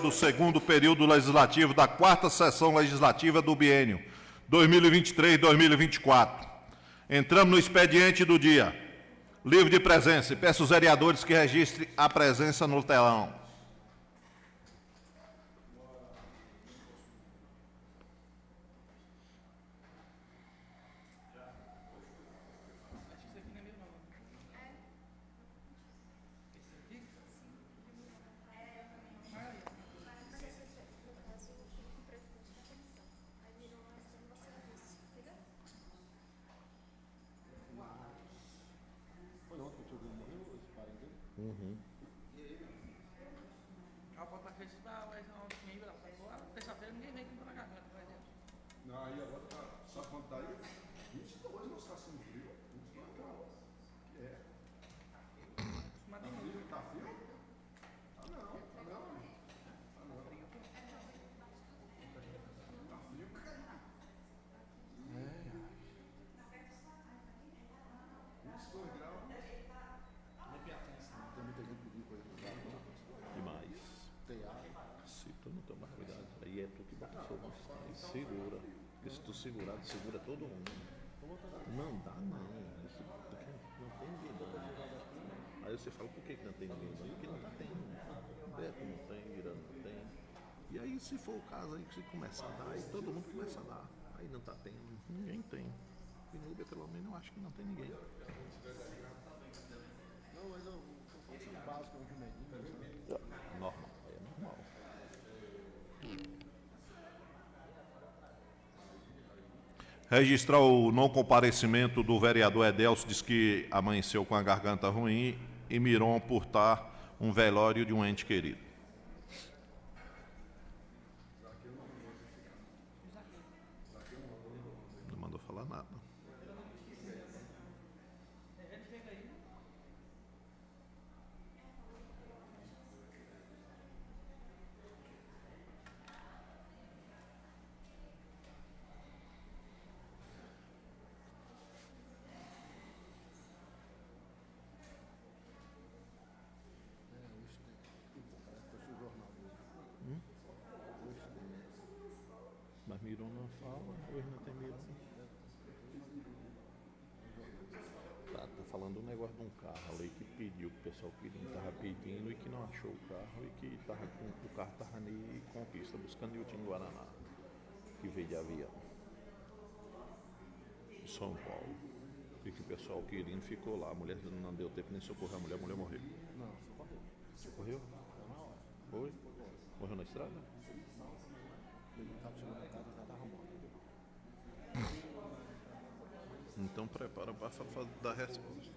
do segundo período legislativo da 4ª sessão legislativa do biênio 2023-2024. Entramos no expediente do dia. Livro de presença. E peço aos vereadores que registrem a presença no telão. Segura, porque se tu segurar, tu segura todo mundo. Não dá não, isso, não tem ninguém dando. Aí você fala, por que não tem ninguém dando? Porque não tem, Beto não tem, Miranda não tem. E aí se for o caso aí que você começa a dar, aí todo mundo começa a dar. Aí não tá tendo, ninguém tem. E no Uber pelo menos eu acho que não tem ninguém. Não, mas eu faço o básico, um remedinho. Normal, é normal. Registrar o não comparecimento do vereador Edelso, diz que amanheceu com a garganta ruim, e Miron por estar um velório de um ente querido. Não mandou falar nada. Mas Miron não fala, hoje não tem Miron. Tá falando um negócio de um carro ali que pediu, que o pessoal estava pedindo e que não achou o carro e que o carro estava em Conquista, buscando o time Guaraná, que veio de avião. De São Paulo. E que o pessoal querendo ficou lá. A mulher não deu tempo nem socorrer a mulher morreu. Não, socorreu. Socorreu? Foi? Morreu na estrada? Ele estava chegando na casa, já estava morto. Então prepara para dar resposta.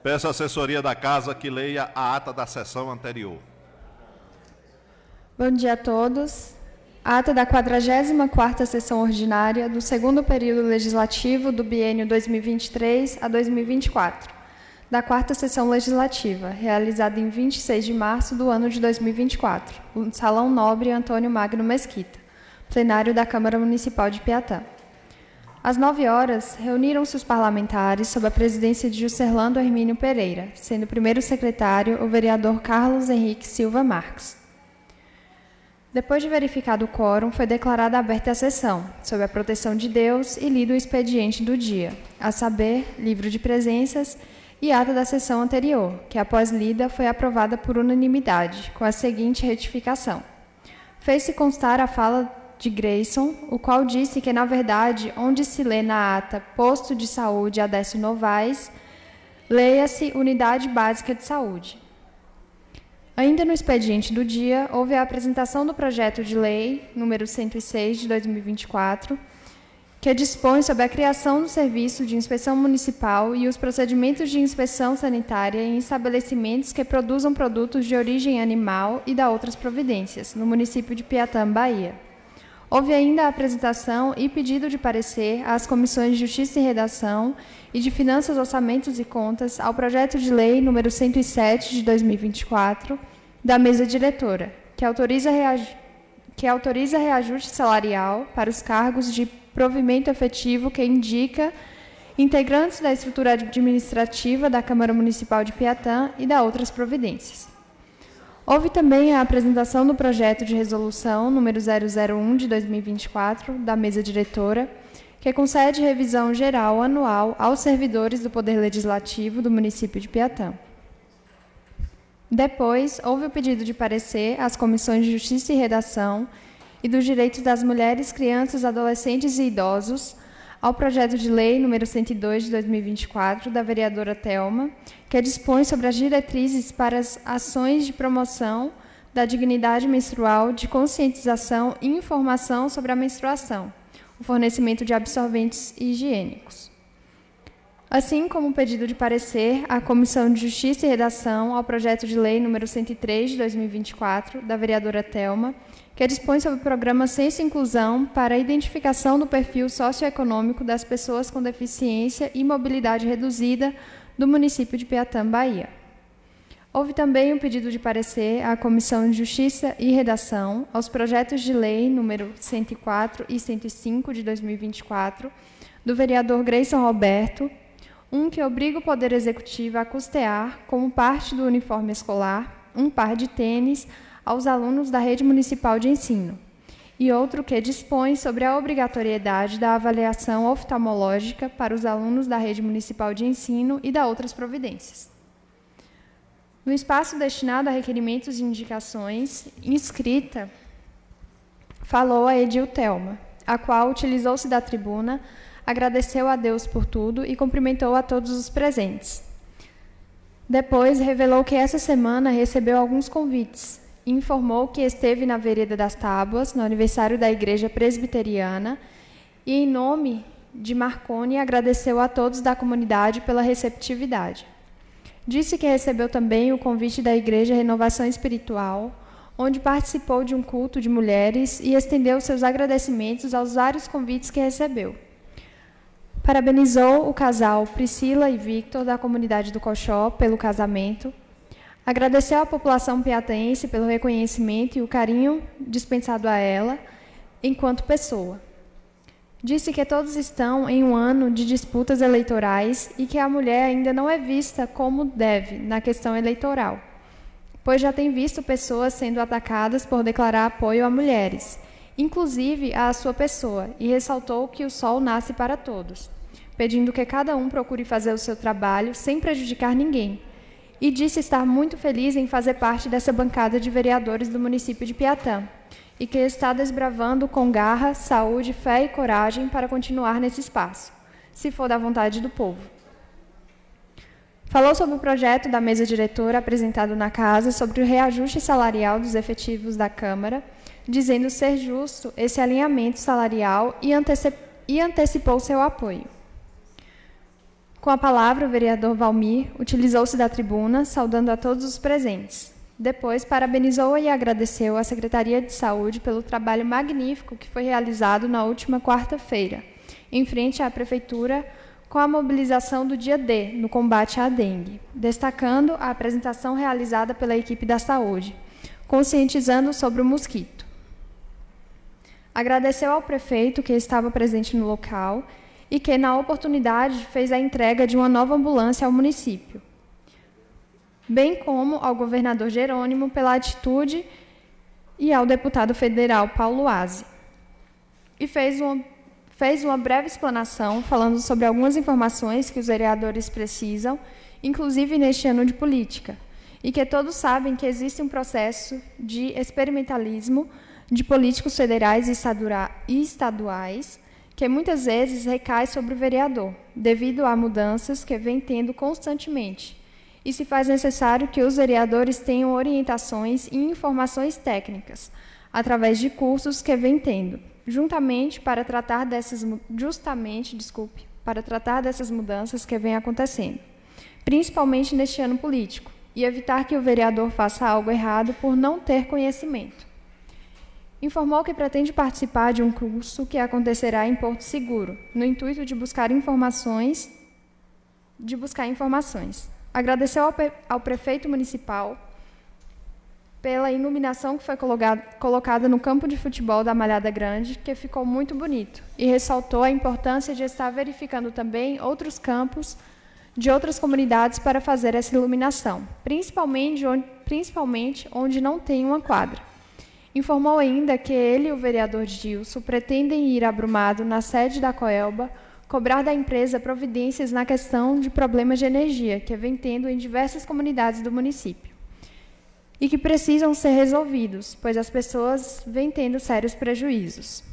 Peço à assessoria da casa que leia a ata da sessão anterior. Bom dia a todos. Ata da 44ª sessão ordinária do segundo período legislativo do biênio 2023 a 2024, da 4ª sessão legislativa, realizada em 26 de março do ano de 2024, no Salão Nobre Antônio Magno Mesquita, plenário da Câmara Municipal de Piatã. Às 9 horas, reuniram-se os parlamentares sob a presidência de Juscelando Hermínio Pereira, sendo o primeiro secretário o vereador Carlos Henrique Silva Marques. Depois de verificado o quórum, foi declarada aberta a sessão, sob a proteção de Deus e lido o expediente do dia, a saber, livro de presenças e ata da sessão anterior, que após lida foi aprovada por unanimidade, com a seguinte retificação. Fez-se constar a fala de Grayson, o qual disse que, na verdade, onde se lê na ata Posto de Saúde Adécio Novaes, leia-se Unidade Básica de Saúde. Ainda no expediente do dia, houve a apresentação do projeto de lei número 106 de 2024, que dispõe sobre a criação do Serviço de Inspeção Municipal e os procedimentos de inspeção sanitária em estabelecimentos que produzam produtos de origem animal e da outras providências, no município de Piatã, Bahia. Houve ainda a apresentação e pedido de parecer às comissões de Justiça e Redação e de Finanças, Orçamentos e Contas ao projeto de lei número 107 de 2024 da mesa diretora, que autoriza que autoriza reajuste salarial para os cargos de provimento efetivo que indica integrantes da estrutura administrativa da Câmara Municipal de Piatã e da outras providências. Houve também a apresentação do projeto de resolução número 001 de 2024 da mesa diretora, que concede revisão geral anual aos servidores do Poder Legislativo do município de Piatã. Depois, houve o pedido de parecer às comissões de Justiça e Redação e dos Direitos das Mulheres, Crianças, Adolescentes e Idosos ao projeto de lei número 102 de 2024 da vereadora Thelma, que dispõe sobre as diretrizes para as ações de promoção da dignidade menstrual, de conscientização e informação sobre a menstruação, o fornecimento de absorventes higiênicos. Assim como o pedido de parecer à Comissão de Justiça e Redação ao projeto de lei número 103 de 2024 da vereadora Thelma, que dispõe sobre o programa Censo e Inclusão para a identificação do perfil socioeconômico das pessoas com deficiência e mobilidade reduzida do município de Piatã, Bahia. Houve também um pedido de parecer à Comissão de Justiça e Redação aos projetos de lei número 104 e 105 de 2024 do vereador Grayson Roberto, um que obriga o Poder Executivo a custear, como parte do uniforme escolar, um par de tênis aos alunos da rede municipal de ensino, e outro que dispõe sobre a obrigatoriedade da avaliação oftalmológica para os alunos da rede municipal de ensino e da outras providências. No espaço destinado a requerimentos e indicações, inscrita, falou a Edil Thelma, a qual utilizou-se da tribuna, agradeceu a Deus por tudo e cumprimentou a todos os presentes. Depois, revelou que essa semana recebeu alguns convites e informou que esteve na Vereda das Tábuas, no aniversário da Igreja Presbiteriana, e, em nome de Marconi, agradeceu a todos da comunidade pela receptividade. Disse que recebeu também o convite da Igreja Renovação Espiritual, onde participou de um culto de mulheres e estendeu seus agradecimentos aos vários convites que recebeu. Parabenizou o casal Priscila e Victor, da comunidade do Coxó, pelo casamento. Agradeceu à população piatense pelo reconhecimento e o carinho dispensado a ela enquanto pessoa. Disse que todos estão em um ano de disputas eleitorais e que a mulher ainda não é vista como deve na questão eleitoral, pois já tem visto pessoas sendo atacadas por declarar apoio a mulheres, inclusive à sua pessoa, e ressaltou que o sol nasce para todos, pedindo que cada um procure fazer o seu trabalho sem prejudicar ninguém, e disse estar muito feliz em fazer parte dessa bancada de vereadores do município de Piatã, e que está desbravando com garra, saúde, fé e coragem para continuar nesse espaço, se for da vontade do povo. Falou sobre o projeto da mesa diretora apresentado na casa sobre o reajuste salarial dos efetivos da Câmara, dizendo ser justo esse alinhamento salarial e antecipou seu apoio. Com a palavra, o vereador Valmir utilizou-se da tribuna, saudando a todos os presentes. Depois, parabenizou e agradeceu à Secretaria de Saúde pelo trabalho magnífico que foi realizado na última quarta-feira, em frente à Prefeitura, com a mobilização do dia D, no combate à dengue, destacando a apresentação realizada pela equipe da saúde, conscientizando sobre o mosquito. Agradeceu ao prefeito que estava presente no local e que, na oportunidade, fez a entrega de uma nova ambulância ao município, bem como ao governador Jerônimo pela atitude e ao deputado federal Paulo Aze. E fez uma breve explanação falando sobre algumas informações que os vereadores precisam, inclusive neste ano de política, e que todos sabem que existe um processo de experimentalismo de políticos federais e estaduais que muitas vezes recai sobre o vereador, devido a mudanças que vem tendo constantemente, e se faz necessário que os vereadores tenham orientações e informações técnicas, através de cursos que vem tendo, para tratar dessas mudanças que vêm acontecendo, principalmente neste ano político, e evitar que o vereador faça algo errado por não ter conhecimento. Informou que pretende participar de um curso que acontecerá em Porto Seguro, no intuito de buscar informações. Agradeceu ao prefeito municipal pela iluminação que foi colocada no campo de futebol da Malhada Grande, que ficou muito bonito, e ressaltou a importância de estar verificando também outros campos de outras comunidades para fazer essa iluminação, principalmente onde não tem uma quadra. Informou ainda que ele e o vereador Gilson pretendem ir a Brumado, na sede da Coelba, cobrar da empresa providências na questão de problemas de energia que vem tendo em diversas comunidades do município e que precisam ser resolvidos, pois as pessoas vêm tendo sérios prejuízos.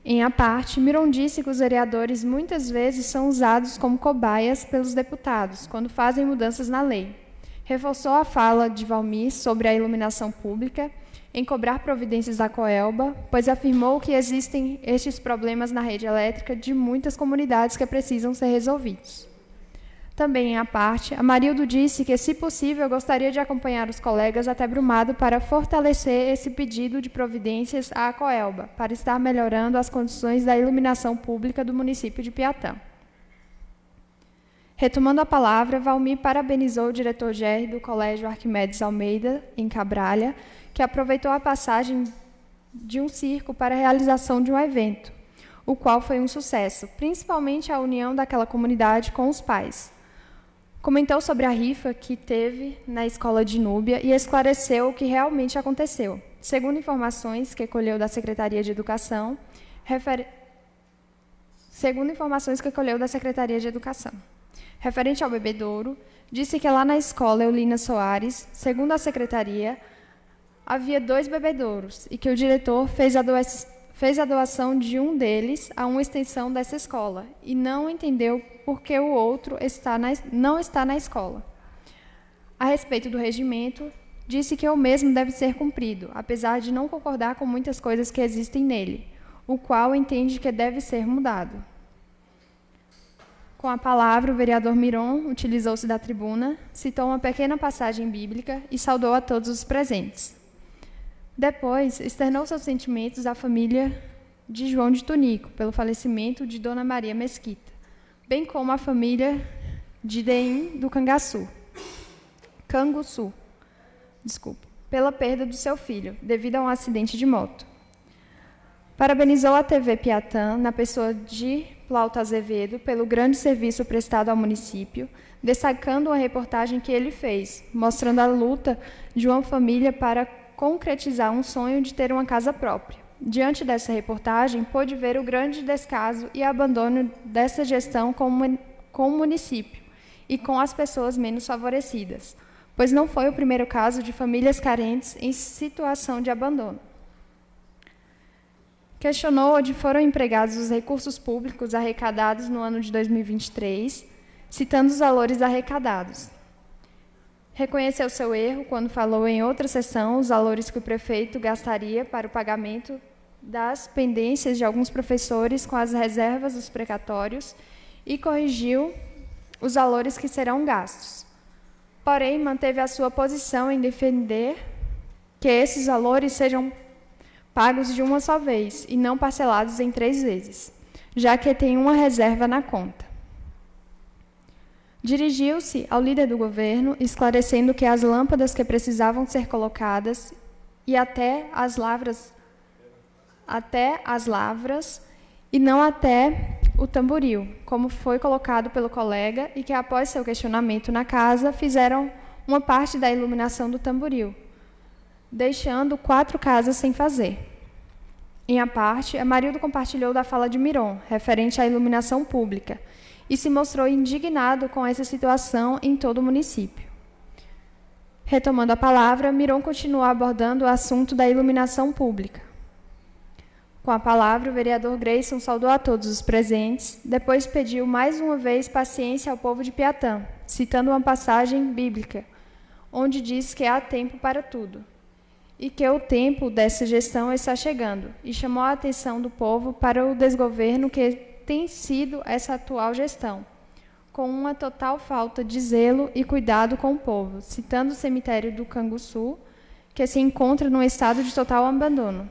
Em a parte, Miron disse que os vereadores muitas vezes são usados como cobaias pelos deputados quando fazem mudanças na lei. Reforçou a fala de Valmir sobre a iluminação pública em cobrar providências da Coelba, pois afirmou que existem estes problemas na rede elétrica de muitas comunidades que precisam ser resolvidos. Também, em a parte, Amarildo disse que, se possível, gostaria de acompanhar os colegas até Brumado para fortalecer esse pedido de providências à Coelba, para estar melhorando as condições da iluminação pública do município de Piatã. Retomando a palavra, Valmir parabenizou o diretor GR do Colégio Arquimedes Almeida, em Cabralha, que aproveitou a passagem de um circo para a realização de um evento, o qual foi um sucesso, principalmente a união daquela comunidade com os pais. Comentou sobre a rifa que teve na escola de Núbia e esclareceu o que realmente aconteceu. Segundo informações que colheu da Secretaria de Educação, referente ao bebedouro, disse que lá na escola Eulina Soares, segundo a secretaria, havia 2 bebedouros e que o diretor fez a doação de um deles a uma extensão dessa escola e não entendeu por que o outro não está na escola. A respeito do regimento, disse que o mesmo deve ser cumprido, apesar de não concordar com muitas coisas que existem nele, o qual entende que deve ser mudado. Com a palavra, o vereador Miron utilizou-se da tribuna, citou uma pequena passagem bíblica e saudou a todos os presentes. Depois, externou seus sentimentos à família de João de Tunico, pelo falecimento de Dona Maria Mesquita, bem como à família de Deim do Canguçu, pela perda do seu filho, devido a um acidente de moto. Parabenizou a TV Piatã, na pessoa de Plauto Azevedo, pelo grande serviço prestado ao município, destacando uma reportagem que ele fez, mostrando a luta de uma família para concretizar um sonho de ter uma casa própria. Diante dessa reportagem, pôde ver o grande descaso e abandono dessa gestão com o município e com as pessoas menos favorecidas, pois não foi o primeiro caso de famílias carentes em situação de abandono. Questionou onde foram empregados os recursos públicos arrecadados no ano de 2023, citando os valores arrecadados. Reconheceu seu erro quando falou em outra sessão os valores que o prefeito gastaria para o pagamento das pendências de alguns professores com as reservas dos precatórios e corrigiu os valores que serão gastos. Porém, manteve a sua posição em defender que esses valores sejam pagos de uma só vez e não parcelados em 3 vezes, já que tem uma reserva na conta. Dirigiu-se ao líder do governo, esclarecendo que as lâmpadas que precisavam ser colocadas e até as lavras e não até o tamboril, como foi colocado pelo colega, e que após seu questionamento na casa, fizeram uma parte da iluminação do tamboril, deixando 4 casas sem fazer. Em a parte, Amarildo compartilhou da fala de Miron, referente à iluminação pública, e se mostrou indignado com essa situação em todo o município. Retomando a palavra, Miron continuou abordando o assunto da iluminação pública. Com a palavra, o vereador Grayson saudou a todos os presentes, depois pediu mais uma vez paciência ao povo de Piatã, citando uma passagem bíblica, onde diz que há tempo para tudo, e que o tempo dessa gestão está chegando, e chamou a atenção do povo para o desgoverno que tem sido essa atual gestão, com uma total falta de zelo e cuidado com o povo, citando o cemitério do Canguçu, que se encontra num estado de total abandono,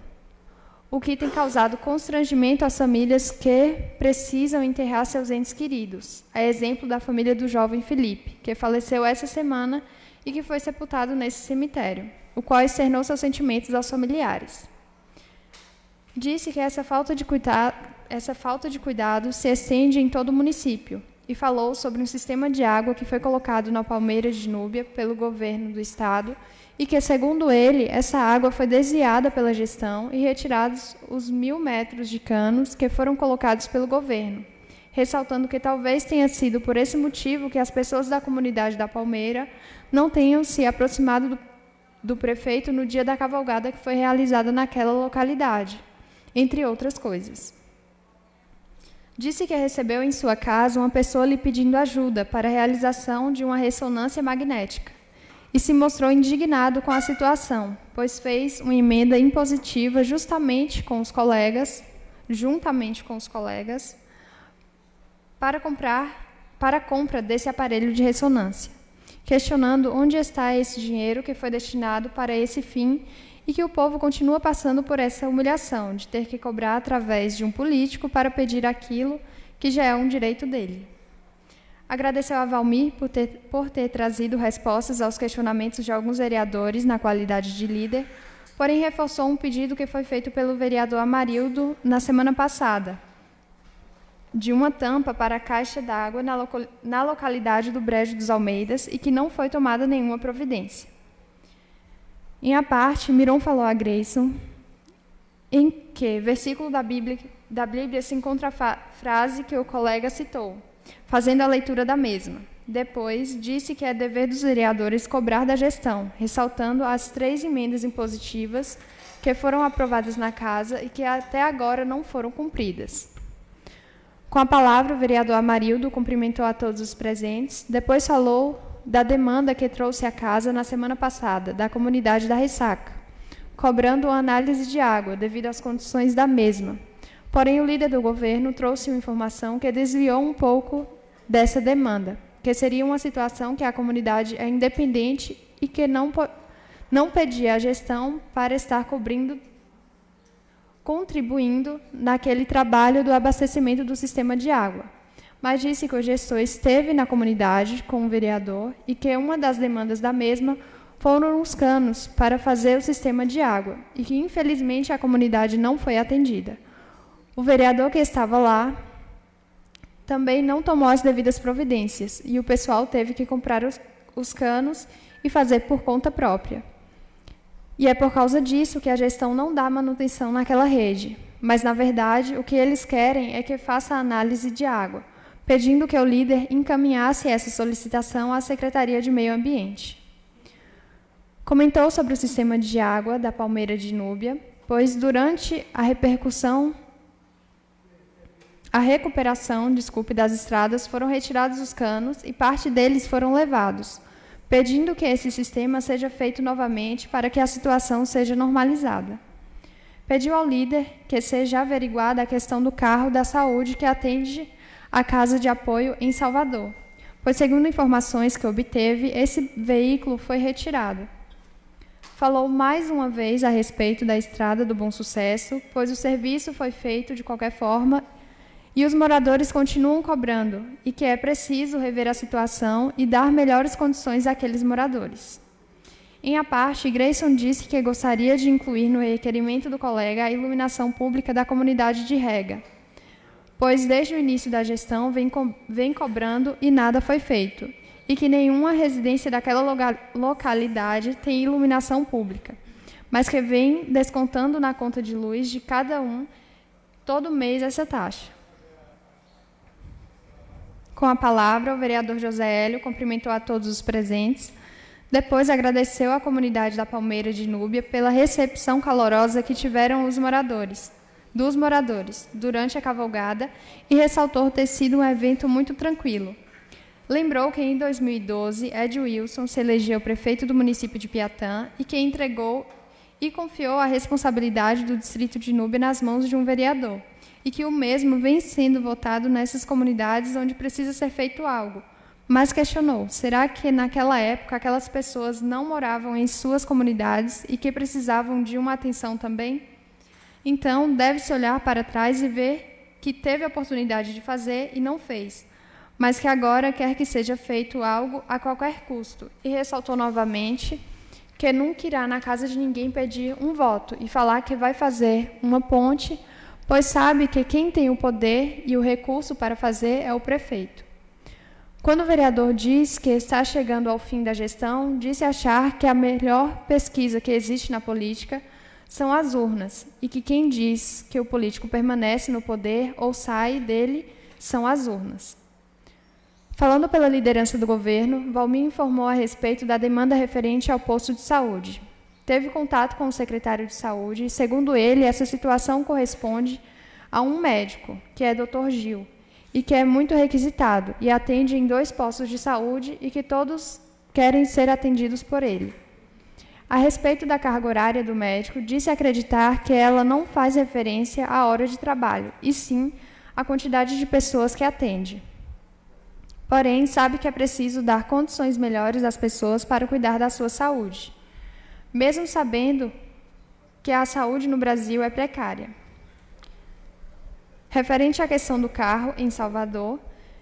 o que tem causado constrangimento às famílias que precisam enterrar seus entes queridos, a exemplo da família do jovem Felipe, que faleceu essa semana e que foi sepultado nesse cemitério, o qual externou seus sentimentos aos familiares. Disse que essa falta de cuidado se estende em todo o município e falou sobre um sistema de água que foi colocado na Palmeira de Núbia pelo governo do estado e que, segundo ele, essa água foi desviada pela gestão e retirados os 1.000 metros de canos que foram colocados pelo governo, ressaltando que talvez tenha sido por esse motivo que as pessoas da comunidade da Palmeira não tenham se aproximado do prefeito no dia da cavalgada que foi realizada naquela localidade, entre outras coisas. Disse que recebeu em sua casa uma pessoa lhe pedindo ajuda para a realização de uma ressonância magnética e se mostrou indignado com a situação, pois fez uma emenda impositiva juntamente com os colegas, para a compra desse aparelho de ressonância, questionando onde está esse dinheiro que foi destinado para esse fim e que o povo continua passando por essa humilhação de ter que cobrar através de um político para pedir aquilo que já é um direito dele. Agradeceu a Valmir por ter trazido respostas aos questionamentos de alguns vereadores na qualidade de líder, porém reforçou um pedido que foi feito pelo vereador Amarildo na semana passada, de uma tampa para a caixa d'água na localidade do Brejo dos Almeidas e que não foi tomada nenhuma providência. Em a parte, Miron falou a Grayson em que versículo da Bíblia se encontra a frase que o colega citou, fazendo a leitura da mesma. Depois, disse que é dever dos vereadores cobrar da gestão, ressaltando as 3 emendas impositivas que foram aprovadas na casa e que até agora não foram cumpridas. Com a palavra, o vereador Amarildo cumprimentou a todos os presentes, depois falou da demanda que trouxe à casa na semana passada, da comunidade da Ressaca, cobrando uma análise de água devido às condições da mesma. Porém, o líder do governo trouxe uma informação que desviou um pouco dessa demanda, que seria uma situação que a comunidade é independente e que não pedia à gestão para estar contribuindo naquele trabalho do abastecimento do sistema de água. Mas disse que o gestor esteve na comunidade com o vereador e que uma das demandas da mesma foram os canos para fazer o sistema de água e que, infelizmente, a comunidade não foi atendida. O vereador que estava lá também não tomou as devidas providências e o pessoal teve que comprar os canos e fazer por conta própria. E é por causa disso que a gestão não dá manutenção naquela rede, mas, na verdade, o que eles querem é que faça a análise de água, pedindo que o líder encaminhasse essa solicitação à Secretaria de Meio Ambiente. Comentou sobre o sistema de água da Palmeira de Núbia, pois durante a recuperação das estradas foram retirados os canos e parte deles foram levados, pedindo que esse sistema seja feito novamente para que a situação seja normalizada. Pediu ao líder que seja averiguada a questão do carro da saúde que atende a Casa de Apoio em Salvador, pois, segundo informações que obteve, esse veículo foi retirado. Falou mais uma vez a respeito da Estrada do Bom Sucesso, pois o serviço foi feito de qualquer forma e os moradores continuam cobrando, e que é preciso rever a situação e dar melhores condições àqueles moradores. Em a parte, Grayson disse que gostaria de incluir no requerimento do colega a iluminação pública da comunidade de Rega, pois desde o início da gestão vem cobrando e nada foi feito, e que nenhuma residência daquela localidade tem iluminação pública, mas que vem descontando na conta de luz de cada um todo mês essa taxa. Com a palavra, o vereador José Hélio cumprimentou a todos os presentes, depois agradeceu à comunidade da Palmeira de Núbia pela recepção calorosa que tiveram dos moradores durante a cavalgada e ressaltou ter sido um evento muito tranquilo. Lembrou que em 2012, Ed Wilson se elegeu prefeito do município de Piatã e que entregou e confiou a responsabilidade do distrito de Núbia nas mãos de um vereador, e que o mesmo vem sendo votado nessas comunidades onde precisa ser feito algo. Mas questionou, será que naquela época aquelas pessoas não moravam em suas comunidades e que precisavam de uma atenção também? Então, deve-se olhar para trás e ver que teve a oportunidade de fazer e não fez. mas que agora quer que seja feito algo a qualquer custo, e ressaltou novamente que nunca irá na casa de ninguém pedir um voto e falar que vai fazer uma ponte, pois sabe que quem tem o poder e o recurso para fazer é o prefeito. Quando o vereador diz que está chegando ao fim da gestão, disse achar que a melhor pesquisa que existe na política são as urnas, e que quem diz que o político permanece no poder ou sai dele são as urnas. Falando pela liderança do governo, Valmir informou a respeito da demanda referente ao posto de saúde. Teve contato com o secretário de saúde e, segundo ele, essa situação corresponde a um médico, que é Dr. Gil, e que é muito requisitado e atende em 2 postos de saúde e que todos querem ser atendidos por ele. A respeito da carga horária do médico, disse acreditar que ela não faz referência à hora de trabalho, e sim à quantidade de pessoas que atende. Porém, sabe que é preciso dar condições melhores às pessoas para cuidar da sua saúde, mesmo sabendo que a saúde no Brasil é precária. Referente à questão do carro em Salvador,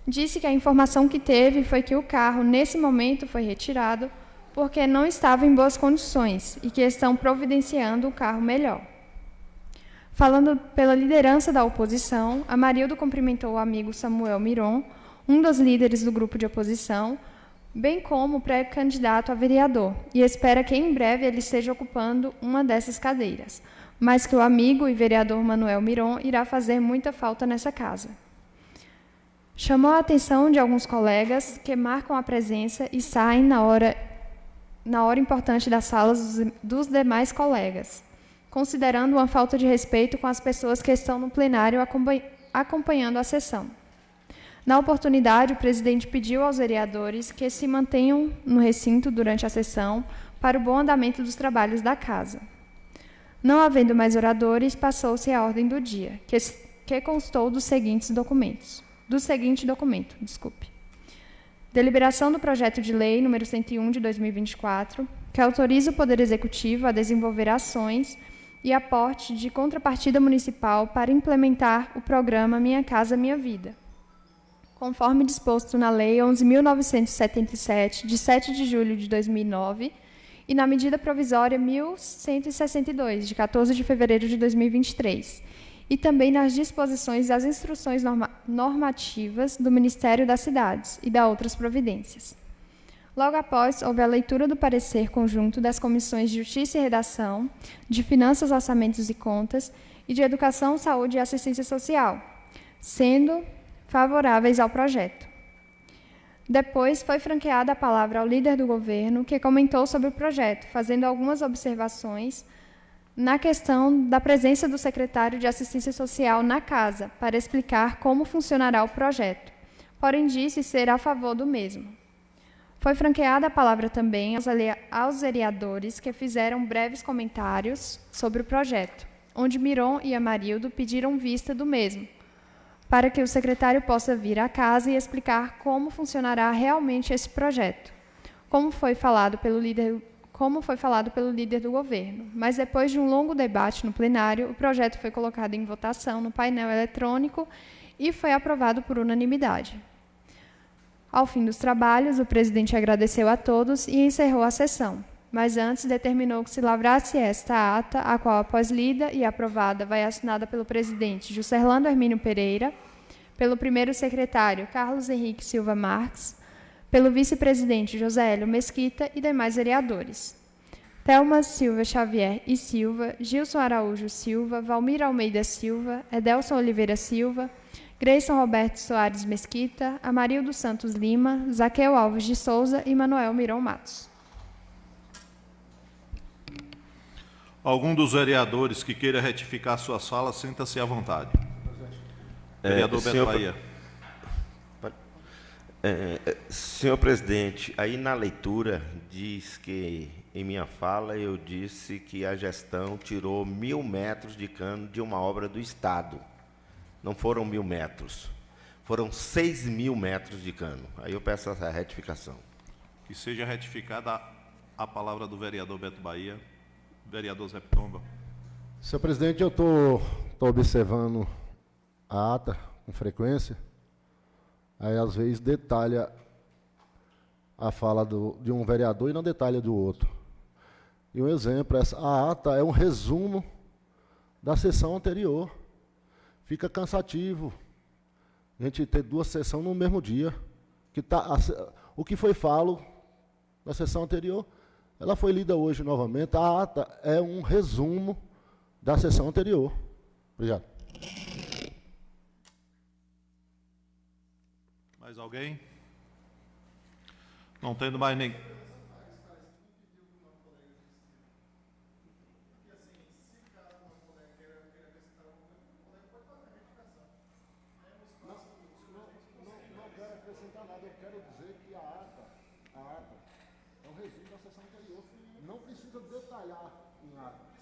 disse que a informação que teve foi que o carro, nesse momento, foi retirado porque não estava em boas condições e que estão providenciando um carro melhor. Falando pela liderança da oposição, Amarildo cumprimentou o amigo Samuel Miron, um dos líderes do grupo de oposição, bem como pré-candidato a vereador, e espera que em breve ele esteja ocupando uma dessas cadeiras, mas que o amigo e vereador Manuel Miron irá fazer muita falta nessa casa. Chamou a atenção de alguns colegas que marcam a presença e saem na hora importante das salas dos demais colegas, considerando uma falta de respeito com as pessoas que estão no plenário acompanhando a sessão. Na oportunidade, o presidente pediu aos vereadores que se mantenham no recinto durante a sessão para o bom andamento dos trabalhos da casa. Não havendo mais oradores, passou-se a ordem do dia, que constou do seguinte documento. Deliberação do projeto de lei número 101 de 2024, que autoriza o Poder Executivo a desenvolver ações e aporte de contrapartida municipal para implementar o programa Minha Casa Minha Vida, conforme disposto na Lei 11.977, de 7 de julho de 2009, e na medida provisória 1.162, de 14 de fevereiro de 2023, e também nas disposições das instruções normativas do Ministério das Cidades e da outras providências. Logo após, houve a leitura do parecer conjunto das comissões de Justiça e Redação, de Finanças, Orçamentos e Contas e de Educação, Saúde e Assistência Social, sendo favoráveis ao projeto. Depois, foi franqueada a palavra ao líder do governo, que comentou sobre o projeto, fazendo algumas observações na questão da presença do secretário de Assistência Social na casa, para explicar como funcionará o projeto, porém disse ser a favor do mesmo. Foi franqueada a palavra também aos vereadores, que fizeram breves comentários sobre o projeto, onde Miron e Amarildo pediram vista do mesmo, para que o secretário possa vir à casa e explicar como funcionará realmente esse projeto, como foi falado pelo líder do governo. Mas depois de um longo debate no plenário, o projeto foi colocado em votação no painel eletrônico e foi aprovado por unanimidade. Ao fim dos trabalhos, o presidente agradeceu a todos e encerrou a sessão, mas antes determinou que se lavrasse esta ata, a qual, após lida e aprovada, vai assinada pelo presidente Juscelino Hermínio Pereira, pelo primeiro secretário Carlos Henrique Silva Marques, pelo vice-presidente José Hélio Mesquita e demais vereadores. Thelma Silva Xavier e Silva, Gilson Araújo Silva, Valmir Almeida Silva, Edelson Oliveira Silva, Grayson Roberto Soares Mesquita, Amarildo Santos Lima, Zaqueu Alves de Souza e Manuel Miron Matos. Algum dos vereadores que queira retificar suas falas, senta-se à vontade. Vereador Beto Bahia. Senhor presidente, aí na leitura diz que, em minha fala, eu disse que a gestão tirou 1.000 metros de cano de uma obra do Estado. Não foram 1.000 metros, foram 6.000 metros de cano. Aí eu peço essa retificação. Que seja retificada a palavra do vereador Beto Bahia. Vereador Zé Pitomba. Senhor presidente, eu estou observando a ata com frequência. Aí, às vezes, detalha a fala de um vereador e não detalha do outro. E um exemplo, a ata é um resumo da sessão anterior. Fica cansativo a gente ter 2 sessões no mesmo dia. O que foi falo na sessão anterior, ela foi lida hoje novamente. A ata é um resumo da sessão anterior. Obrigado. Mais alguém? Não tendo mais nem... Não quero acrescentar nada, eu quero dizer que a ata é um resumo da sessão anterior. Não precisa detalhar em ata.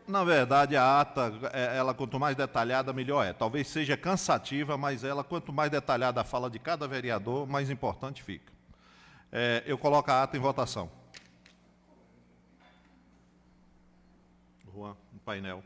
Na verdade, a ata, ela quanto mais detalhada, melhor é. Talvez seja cansativa, mas ela, quanto mais detalhada a fala de cada vereador, mais importante fica. Eu coloco a ata em votação. Juan, no painel.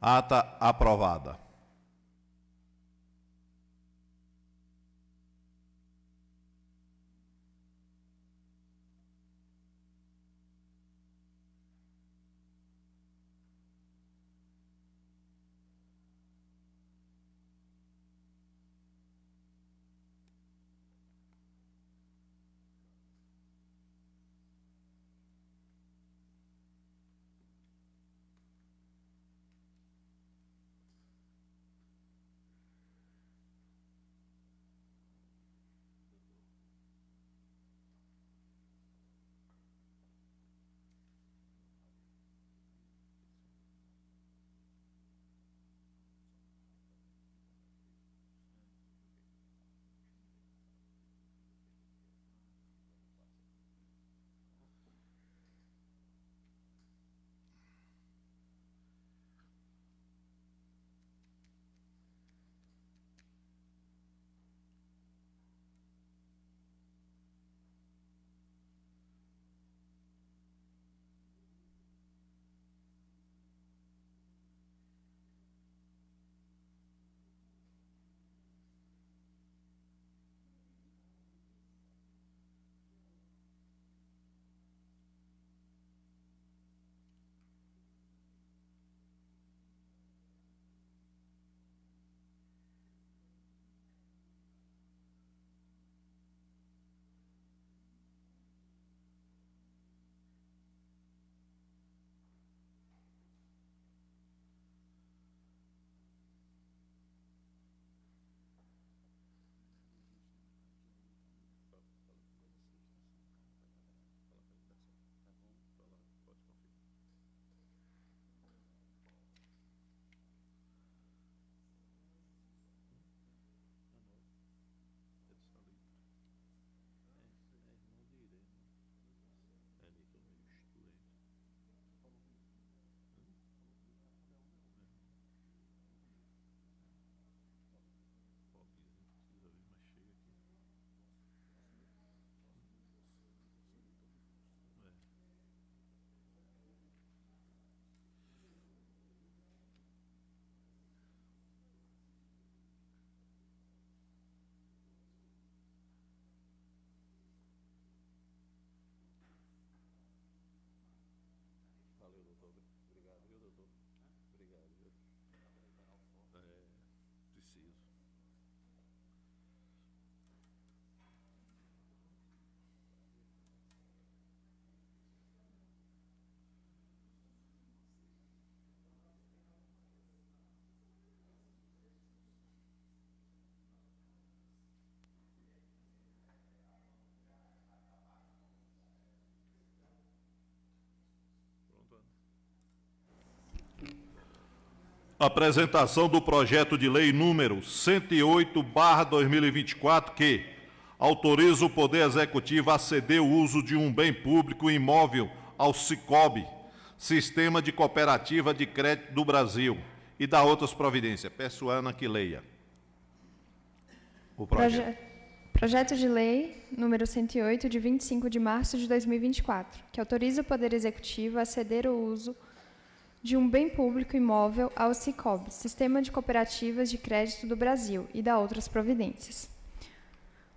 Ata aprovada. Apresentação do projeto de lei número 108/2024, que autoriza o Poder Executivo a ceder o uso de um bem público imóvel ao Sicob, Sistema de Cooperativa de Crédito do Brasil, e da outras providências. Peço a Ana que leia o projeto. Projeto de Lei número 108, de 25 de março de 2024, que autoriza o Poder Executivo a ceder o uso de um bem público imóvel ao Sicob, Sistema de Cooperativas de Crédito do Brasil, e da outras providências.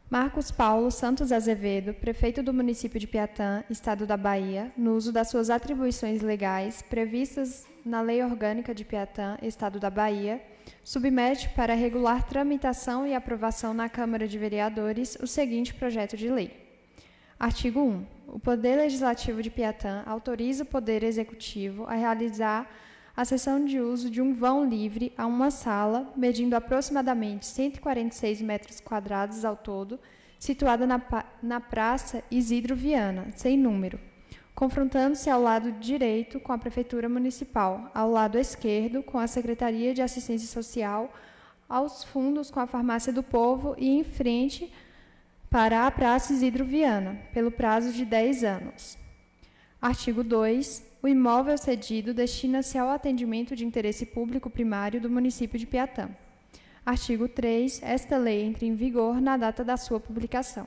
Marcos Paulo Santos Azevedo, prefeito do município de Piatã, Estado da Bahia, no uso das suas atribuições legais previstas na Lei Orgânica de Piatã, Estado da Bahia, submete para regular tramitação e aprovação na Câmara de Vereadores o seguinte projeto de lei. Artigo 1. O Poder Legislativo de Piatã autoriza o Poder Executivo a realizar a cessão de uso de um vão livre a uma sala, medindo aproximadamente 146 metros quadrados ao todo, situada na Praça Isidro Viana, sem número, confrontando-se ao lado direito com a Prefeitura Municipal, ao lado esquerdo com a Secretaria de Assistência Social, aos fundos com a Farmácia do Povo e em frente para a Praça Isidro Viana, pelo prazo de 10 anos. Artigo 2. O imóvel cedido destina-se ao atendimento de interesse público primário do município de Piatã. Artigo 3. Esta lei entra em vigor na data da sua publicação.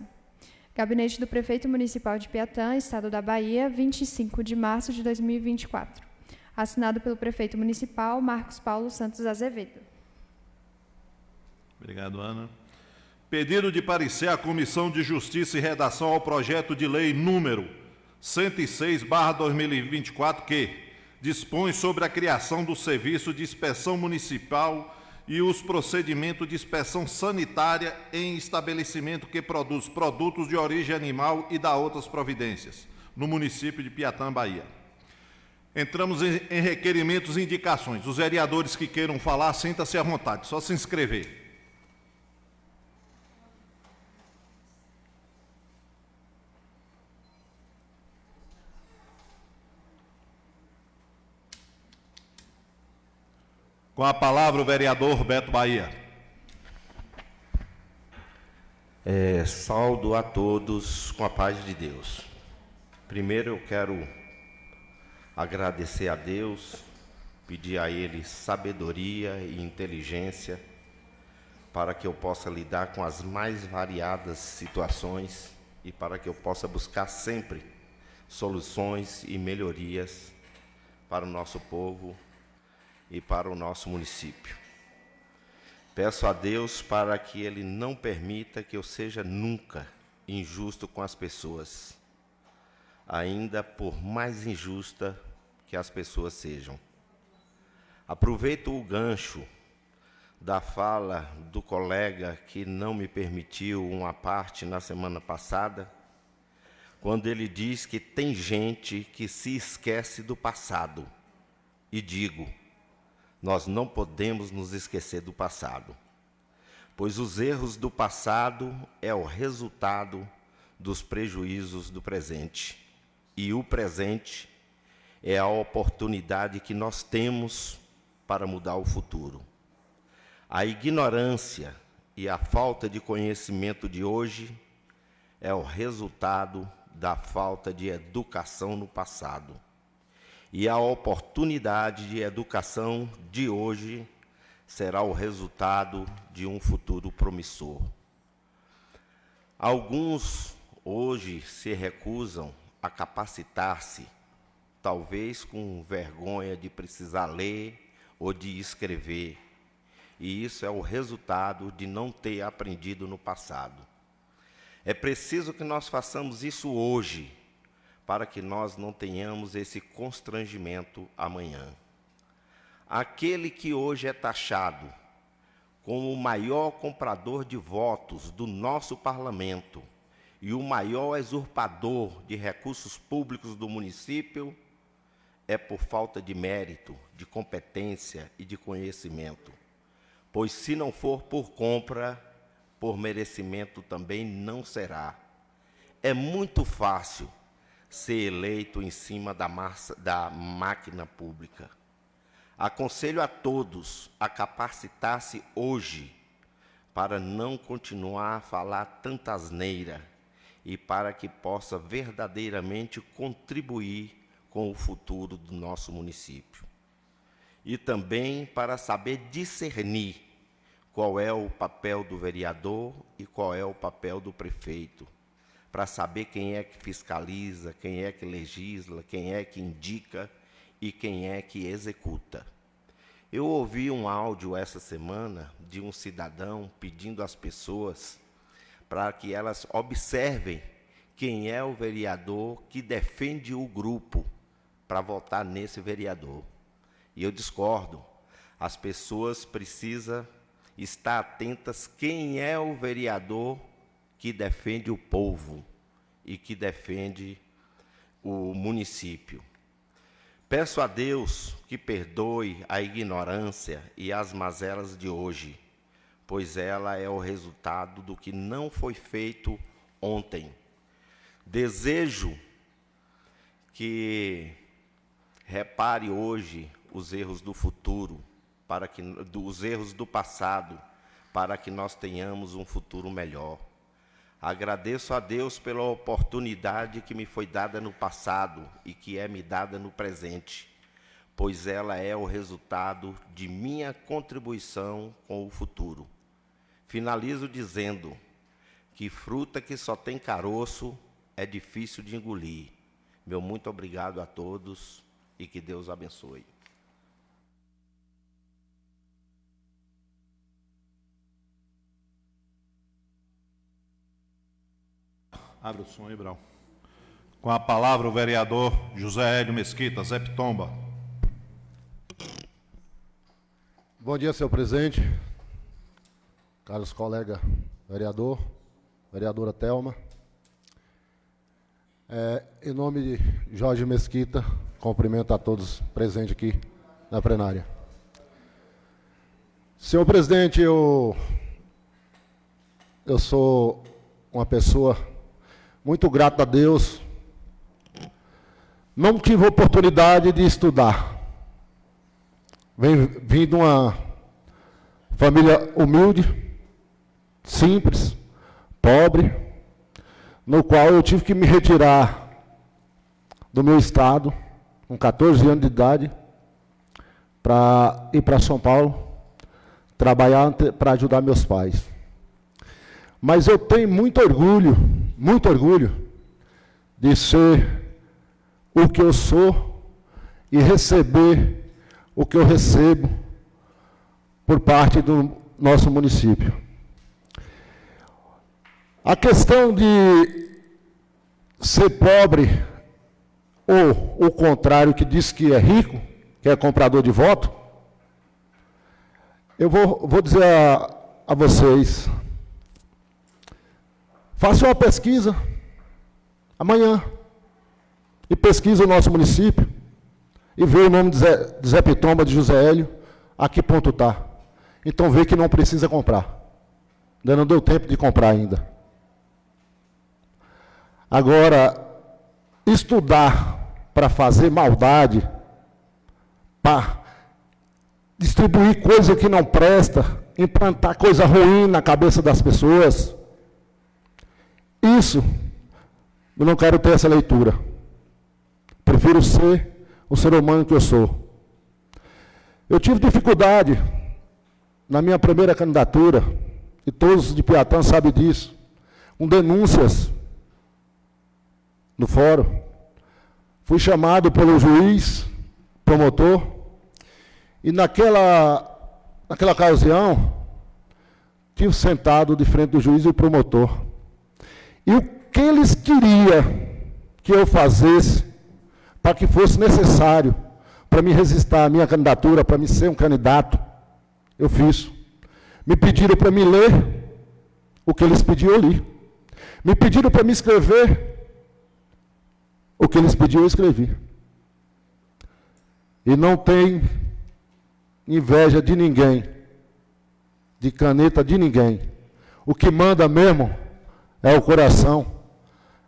Gabinete do Prefeito Municipal de Piatã, Estado da Bahia, 25 de março de 2024. Assinado pelo Prefeito Municipal, Marcos Paulo Santos Azevedo. Obrigado, Ana. Pedido de parecer à Comissão de Justiça e Redação ao projeto de lei número 106/2024, que dispõe sobre a criação do Serviço de Inspeção Municipal e os procedimentos de inspeção sanitária em estabelecimento que produz produtos de origem animal e da outras providências, no município de Piatã, Bahia. Entramos em requerimentos e indicações. Os vereadores que queiram falar, sinta-se à vontade, só se inscrever. Com a palavra o vereador Beto Bahia. Saúdo a todos com a paz de Deus. Primeiro eu quero agradecer a Deus, pedir a Ele sabedoria e inteligência para que eu possa lidar com as mais variadas situações e para que eu possa buscar sempre soluções e melhorias para o nosso povo e para o nosso município. Peço a Deus para que Ele não permita que eu seja nunca injusto com as pessoas, ainda por mais injusta que as pessoas sejam. Aproveito o gancho da fala do colega que não me permitiu uma parte na semana passada, quando ele diz que tem gente que se esquece do passado. E digo, nós não podemos nos esquecer do passado, pois os erros do passado é o resultado dos prejuízos do presente, e o presente é a oportunidade que nós temos para mudar o futuro. A ignorância e a falta de conhecimento de hoje é o resultado da falta de educação no passado. E a oportunidade de educação de hoje será o resultado de um futuro promissor. Alguns hoje se recusam a capacitar-se, talvez com vergonha de precisar ler ou de escrever, e isso é o resultado de não ter aprendido no passado. É preciso que nós façamos isso hoje, para que nós não tenhamos esse constrangimento amanhã. Aquele que hoje é taxado como o maior comprador de votos do nosso parlamento e o maior usurpador de recursos públicos do município é por falta de mérito, de competência e de conhecimento. Pois se não for por compra, por merecimento também não será. É muito fácil ser eleito em cima da máquina pública. Aconselho a todos a capacitar-se hoje para não continuar a falar tanta asneira e para que possa verdadeiramente contribuir com o futuro do nosso município. E também para saber discernir qual é o papel do vereador e qual é o papel do prefeito, para saber quem é que fiscaliza, quem é que legisla, quem é que indica e quem é que executa. Eu ouvi um áudio essa semana de um cidadão pedindo às pessoas para que elas observem quem é o vereador que defende o grupo para votar nesse vereador. E eu discordo. As pessoas precisam estar atentas quem é o vereador que defende o povo e que defende o município. Peço a Deus que perdoe a ignorância e as mazelas de hoje, pois ela é o resultado do que não foi feito ontem. Desejo que repare hoje os erros do futuro, os erros do passado, para que nós tenhamos um futuro melhor. Agradeço a Deus pela oportunidade que me foi dada no passado e que é me dada no presente, pois ela é o resultado de minha contribuição com o futuro. Finalizo dizendo que fruta que só tem caroço é difícil de engolir. Meu muito obrigado a todos e que Deus abençoe. Abre o som aí, Brau. Com a palavra o vereador José Hélio Mesquita, Zé Pitomba. Bom dia, senhor presidente, caros colegas vereador, vereadora Thelma. Em nome de Jorge Mesquita, cumprimento a todos presentes aqui na plenária. Senhor presidente, eu sou uma pessoa muito grata a Deus. Não tive oportunidade de estudar. Vim de uma família humilde, simples, pobre, no qual eu tive que me retirar do meu estado, com 14 anos de idade, para ir para São Paulo, trabalhar para ajudar meus pais. Mas eu tenho muito orgulho de ser o que eu sou e receber o que eu recebo por parte do nosso município. A questão de ser pobre, ou o contrário, que diz que é rico, que é comprador de voto, eu vou dizer a vocês, faça uma pesquisa amanhã e pesquisa o nosso município e vê o nome de Zé Pitomba, de José Hélio, a que ponto está. Então vê que não precisa comprar. Ainda não deu tempo de comprar ainda. Agora, estudar para fazer maldade, para distribuir coisa que não presta, implantar coisa ruim na cabeça das pessoas, isso, eu não quero ter essa leitura. Prefiro ser o ser humano que eu sou. Eu tive dificuldade na minha primeira candidatura, e todos de Piatã sabem disso, com denúncias no fórum. Fui chamado pelo juiz, promotor, e naquela ocasião, tive sentado de frente do juiz e o promotor. E o que eles queriam que eu fizesse, para que fosse necessário, para me resistir à minha candidatura, para me ser um candidato, eu fiz. Me pediram para me ler o que eles pediam, eu li. Me pediram para me escrever o que eles pediam, eu escrevi. E não tem inveja de ninguém, de caneta de ninguém. O que manda mesmo é o coração,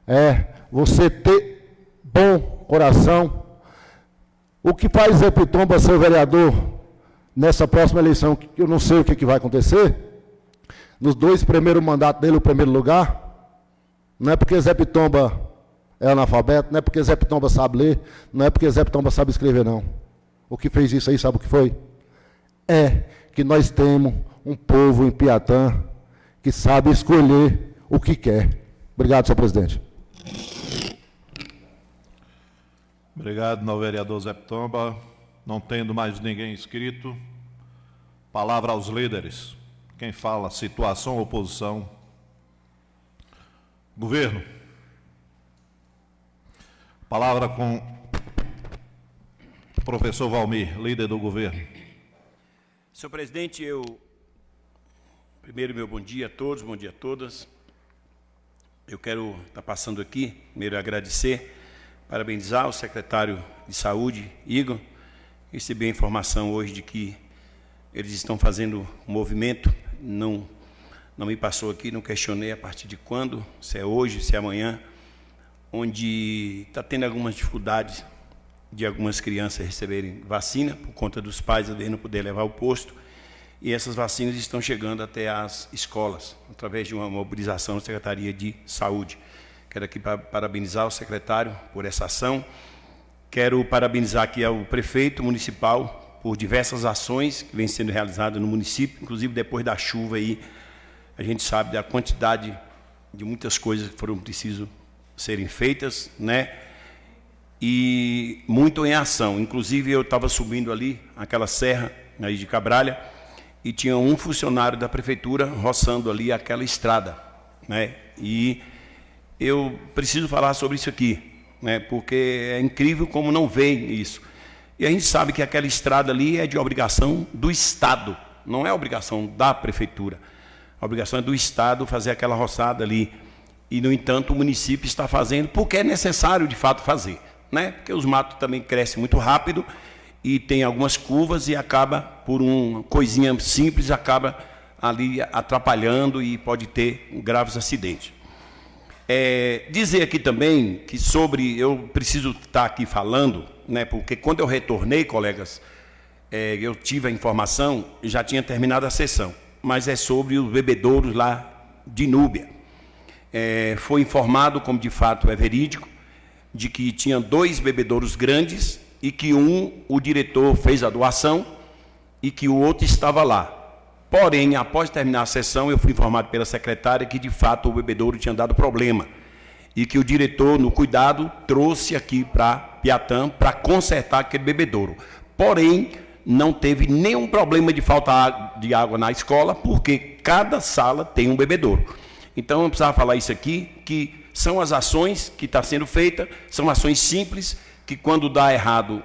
é você ter bom coração. O que faz Zé Pitomba ser vereador nessa próxima eleição, que eu não sei o que vai acontecer, nos 2 primeiros mandatos dele, o primeiro lugar, Não é porque Zé Pitomba é analfabeto, não é porque Zé Pitomba sabe ler, não é porque Zé Pitomba sabe escrever, não. O que fez isso aí, sabe o que foi? É que nós temos um povo em Piatã que sabe escolher o que quer. Obrigado, senhor presidente. Obrigado, novo vereador Zé Pitomba. Não tendo mais ninguém inscrito, palavra aos líderes. Quem fala, situação ou oposição? Governo. Palavra com o professor Valmir, líder do governo. Senhor presidente, primeiro meu bom dia a todos, bom dia a todas. Eu quero estar passando aqui, primeiro agradecer, parabenizar o secretário de Saúde, Igor. Recebi a informação hoje de que eles estão fazendo um movimento, não me passou aqui, não questionei a partir de quando, se é hoje, se é amanhã, onde está tendo algumas dificuldades de algumas crianças receberem vacina, por conta dos pais não poder levar ao posto, e essas vacinas estão chegando até as escolas, através de uma mobilização da Secretaria de Saúde. Quero aqui parabenizar o secretário por essa ação. Quero parabenizar aqui ao prefeito municipal por diversas ações que vêm sendo realizadas no município, inclusive depois da chuva aí, a gente sabe da quantidade de muitas coisas que foram precisas serem feitas, né? E muito em ação. Inclusive eu estava subindo ali, aquela serra aí de Cabralha, e tinha um funcionário da prefeitura roçando ali aquela estrada, né? E eu preciso falar sobre isso aqui, né? Porque é incrível como não vê isso. E a gente sabe que aquela estrada ali é de obrigação do Estado, não é obrigação da prefeitura. A obrigação é do Estado fazer aquela roçada ali. E, no entanto, o município está fazendo porque é necessário, de fato, fazer, né? Porque os matos também crescem muito rápido e tem algumas curvas e acaba, por uma coisinha simples, acaba ali atrapalhando e pode ter graves acidentes. Dizer aqui também que eu preciso estar aqui falando, né? Porque quando eu retornei, colegas, eu tive a informação, já tinha terminado a sessão, mas é sobre os bebedouros lá de Núbia. Foi informado, como de fato é verídico, de que tinha 2 bebedouros grandes e que o diretor fez a doação e que o outro estava lá. Porém, após terminar a sessão, eu fui informado pela secretária que, de fato, o bebedouro tinha dado problema e que o diretor, no cuidado, trouxe aqui para Piatã para consertar aquele bebedouro. Porém, não teve nenhum problema de falta de água na escola, porque cada sala tem um bebedouro. Então, eu precisava falar isso aqui, que são as ações que estão sendo feitas, são ações simples, que quando dá errado,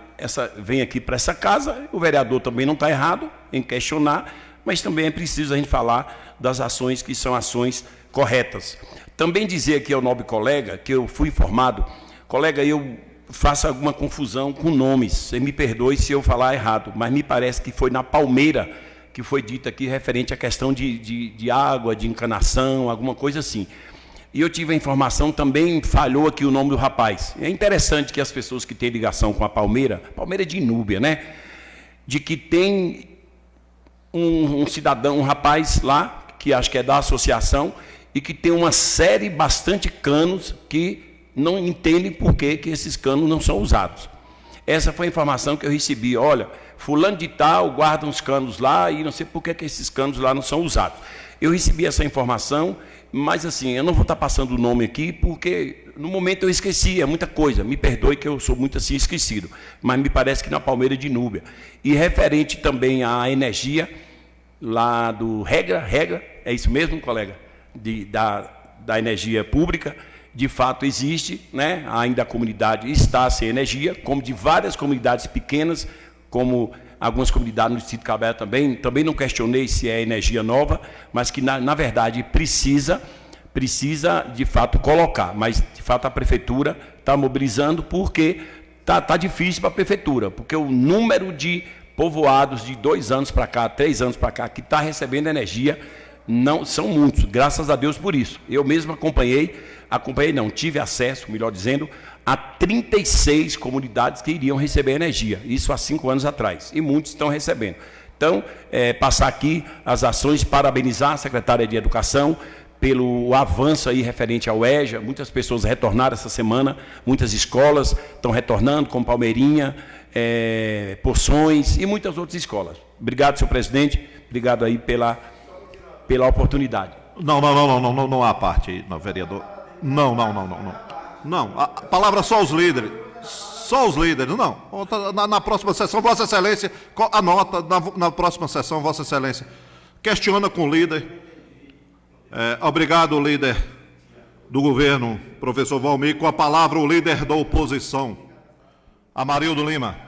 vem aqui para essa casa, o vereador também não está errado em questionar, mas também é preciso a gente falar das ações que são ações corretas. Também dizer aqui ao nobre colega, que eu fui informado, colega, eu faço alguma confusão com nomes, você me perdoe se eu falar errado, mas me parece que foi na Palmeira, que foi dito aqui referente à questão de água, de encanação, alguma coisa assim. E eu tive a informação, também falhou aqui o nome do rapaz. É interessante que as pessoas que têm ligação com a Palmeira de Núbia, né? De que tem um cidadão, um rapaz lá, que acho que é da associação, e que tem uma série bastante canos que não entendem por que esses canos não são usados. Essa foi a informação que eu recebi. Olha, fulano de tal guarda uns canos lá e não sei por que esses canos lá não são usados. Eu recebi essa informação, mas assim, eu não vou estar passando o nome aqui, porque no momento eu esqueci, é muita coisa. Me perdoe que eu sou muito assim esquecido, mas me parece que na Palmeira de Núbia. E referente também à energia, lá do Regra, é isso mesmo, colega? Da energia pública, de fato existe, né? Ainda a comunidade está sem energia, como de várias comunidades pequenas, como algumas comunidades no distrito de Cabralha também não questionei se é energia nova, mas que na verdade precisa de fato colocar, mas de fato a prefeitura está mobilizando porque tá difícil para a prefeitura, porque o número de povoados de 2 anos para cá, 3 anos para cá, que está recebendo energia, não são muitos, graças a Deus por isso. Eu mesmo tive acesso, melhor dizendo, a 36 comunidades que iriam receber energia, isso há 5 anos atrás, e muitos estão recebendo. Então, passar aqui as ações, parabenizar a secretária de Educação pelo avanço aí referente ao EJA. Muitas pessoas retornaram essa semana, muitas escolas estão retornando, como Palmeirinha, Poções e muitas outras escolas. Obrigado, senhor presidente, obrigado aí pela oportunidade. Não há parte aí, não, vereador. Não. Não, a palavra só os líderes. Só os líderes, não. Na próxima sessão, Vossa Excelência, anota, na próxima sessão, Vossa Excelência, questiona com o líder. Obrigado, líder do governo, professor Valmir. Com a palavra, o líder da oposição, Amarildo Lima.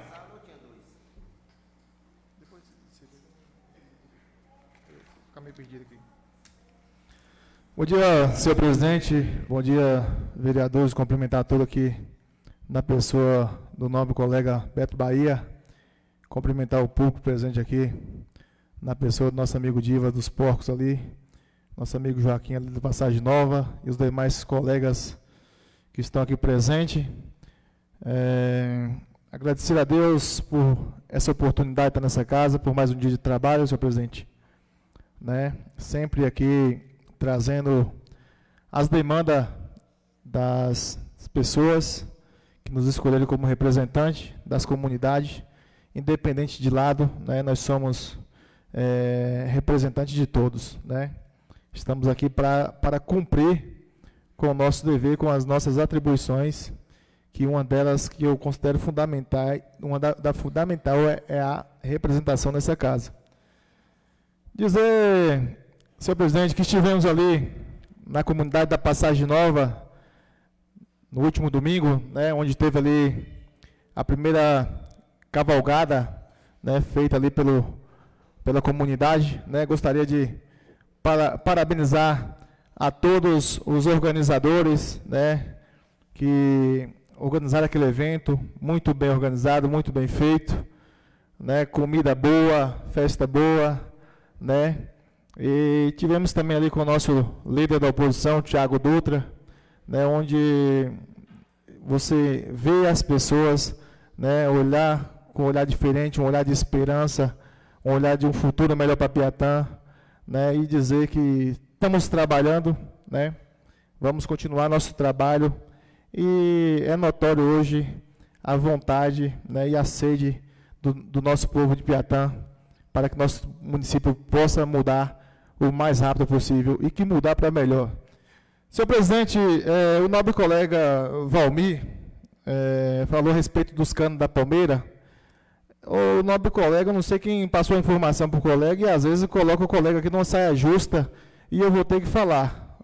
Bom dia, senhor presidente. Bom dia, vereadores. Cumprimentar todos aqui na pessoa do nobre colega Beto Bahia. Cumprimentar o público presente aqui na pessoa do nosso amigo Diva dos Porcos ali, nosso amigo Joaquim ali da Passagem Nova e os demais colegas que estão aqui presentes. Agradecer a Deus por essa oportunidade de estar nessa casa, por mais um dia de trabalho, senhor presidente. Sempre aqui trazendo as demandas das pessoas que nos escolheram como representante das comunidades, independente de lado, nós somos representantes de todos, Estamos aqui para cumprir com o nosso dever, com as nossas atribuições, que uma delas que eu considero fundamental, fundamental é a representação nessa casa. Dizer, senhor presidente, que estivemos ali na comunidade da Passagem Nova, no último domingo, onde teve ali a primeira cavalgada, feita ali pela comunidade. Gostaria de parabenizar a todos os organizadores, que organizaram aquele evento, muito bem organizado, muito bem feito, comida boa, festa boa, E tivemos também ali com o nosso líder da oposição, Thiago Dutra, onde você vê as pessoas, olhar com um olhar diferente, um olhar de esperança, um olhar de um futuro melhor para Piatã, e dizer que estamos trabalhando, vamos continuar nosso trabalho, e é notório hoje a vontade, e a sede do nosso povo de Piatã, para que nosso município possa mudar o mais rápido possível e que mudar para melhor. Senhor presidente, o nobre colega Valmir falou a respeito dos canos da Palmeira. O nobre colega, eu não sei quem passou a informação para o colega, e às vezes coloca o colega aqui numa saia justa e eu vou ter que falar,